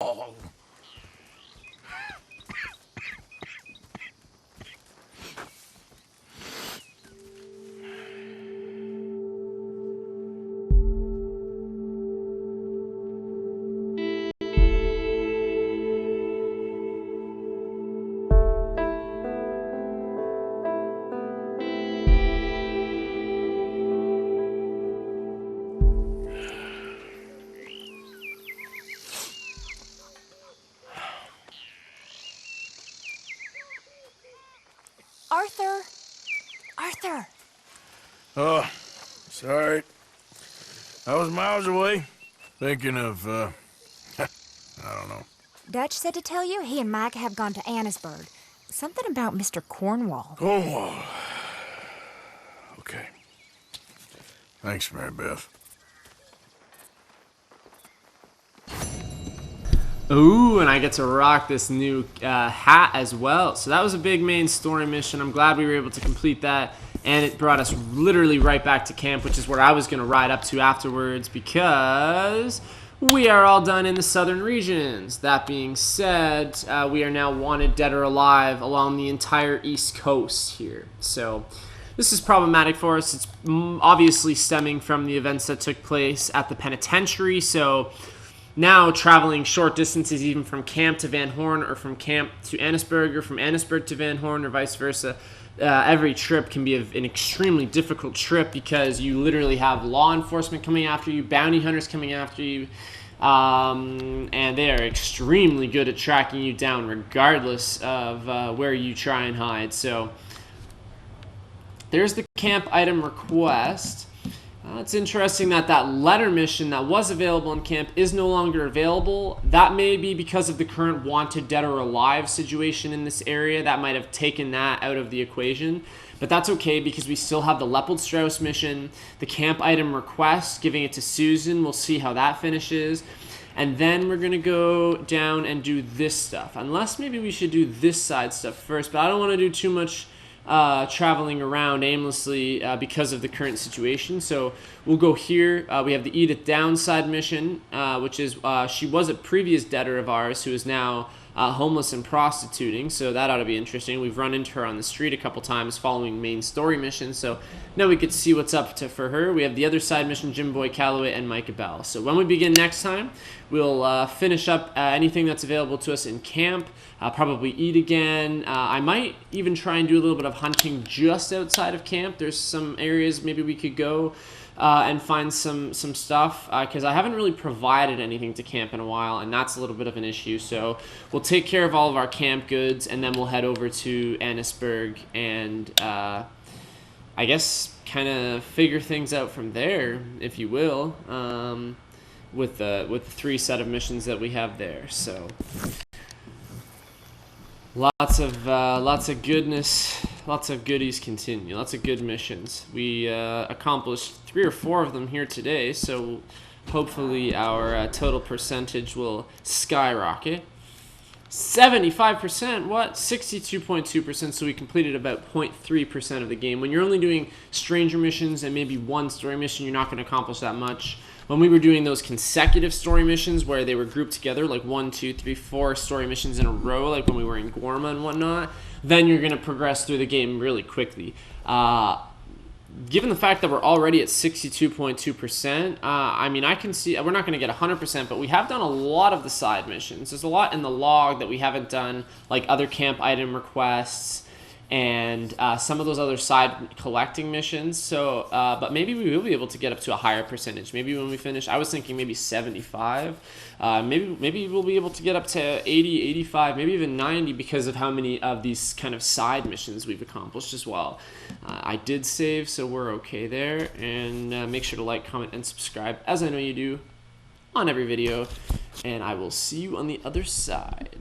[SPEAKER 8] Arthur!
[SPEAKER 2] Oh, sorry. I was miles away, thinking of, I don't know.
[SPEAKER 8] Dutch said to tell you he and Mike have gone to Annesburg. Something about Mr. Cornwall.
[SPEAKER 2] Cornwall. Okay. Thanks, Mary Beth.
[SPEAKER 1] Ooh, and I get to rock this new hat as well. So that was a big main story mission. I'm glad we were able to complete that. And it brought us literally right back to camp, which is where I was going to ride up to afterwards because we are all done in the southern regions. That being said, we are now wanted dead or alive along the entire East Coast here. So this is problematic for us. It's obviously stemming from the events that took place at the penitentiary. So now traveling short distances even from camp to Van Horn or from camp to Annesburg or from Annesburg to Van Horn or vice versa, every trip can be an extremely difficult trip because you literally have law enforcement coming after you, bounty hunters coming after you, and they are extremely good at tracking you down regardless of where you try and hide. So there's the camp item request. It's interesting that that letter mission that was available in camp is no longer available. That may be because of the current wanted dead or alive situation in this area. That might have taken that out of the equation. But that's okay because we still have the Leopold-Strauss mission, the camp item request, giving it to Susan. We'll see how that finishes. And then we're going to go down and do this stuff. Unless maybe we should do this side stuff first. But I don't want to do too much traveling around aimlessly because of the current situation. So we'll go here. We have the Edith Downside mission, which is she was a previous debtor of ours who is now homeless and prostituting. So that ought to be interesting. We've run into her on the street a couple times following main story missions. So now we get to see what's up for her. We have the other side mission, Jim Boy Calloway and Micah Bell. So when we begin next time, we'll finish up anything that's available to us in camp. Probably eat again. I might even try and do a little bit of hunting just outside of camp. There's some areas maybe we could go and find some stuff because I haven't really provided anything to camp in a while, and that's a little bit of an issue. So we'll take care of all of our camp goods, and then we'll head over to Annesburg and I guess kind of figure things out from there, if you will, with the 3 set of missions that we have there. So lots of goodness, lots of goodies continue, lots of good missions. We accomplished 3 or 4 of them here today, so hopefully our total percentage will skyrocket. 75%, what? 62.2%, so we completed about 0.3% of the game. When you're only doing stranger missions and maybe 1 story mission, you're not going to accomplish that much. When we were doing those consecutive story missions where they were grouped together, like 1, 2, 3, 4 story missions in a row, like when we were in Gorma and whatnot, then you're going to progress through the game really quickly. Given the fact that we're already at 62.2%, I mean, I can see we're not going to get 100%, but we have done a lot of the side missions. There's a lot in the log that we haven't done, like other camp item requests and some of those other side collecting missions. So, but maybe we will be able to get up to a higher percentage. Maybe when we finish, I was thinking maybe 75. Maybe we'll be able to get up to 80, 85, maybe even 90 because of how many of these kind of side missions we've accomplished as well. I did save, so we're okay there. And make sure to like, comment, and subscribe, as I know you do. on every video, and I will see you on the other side.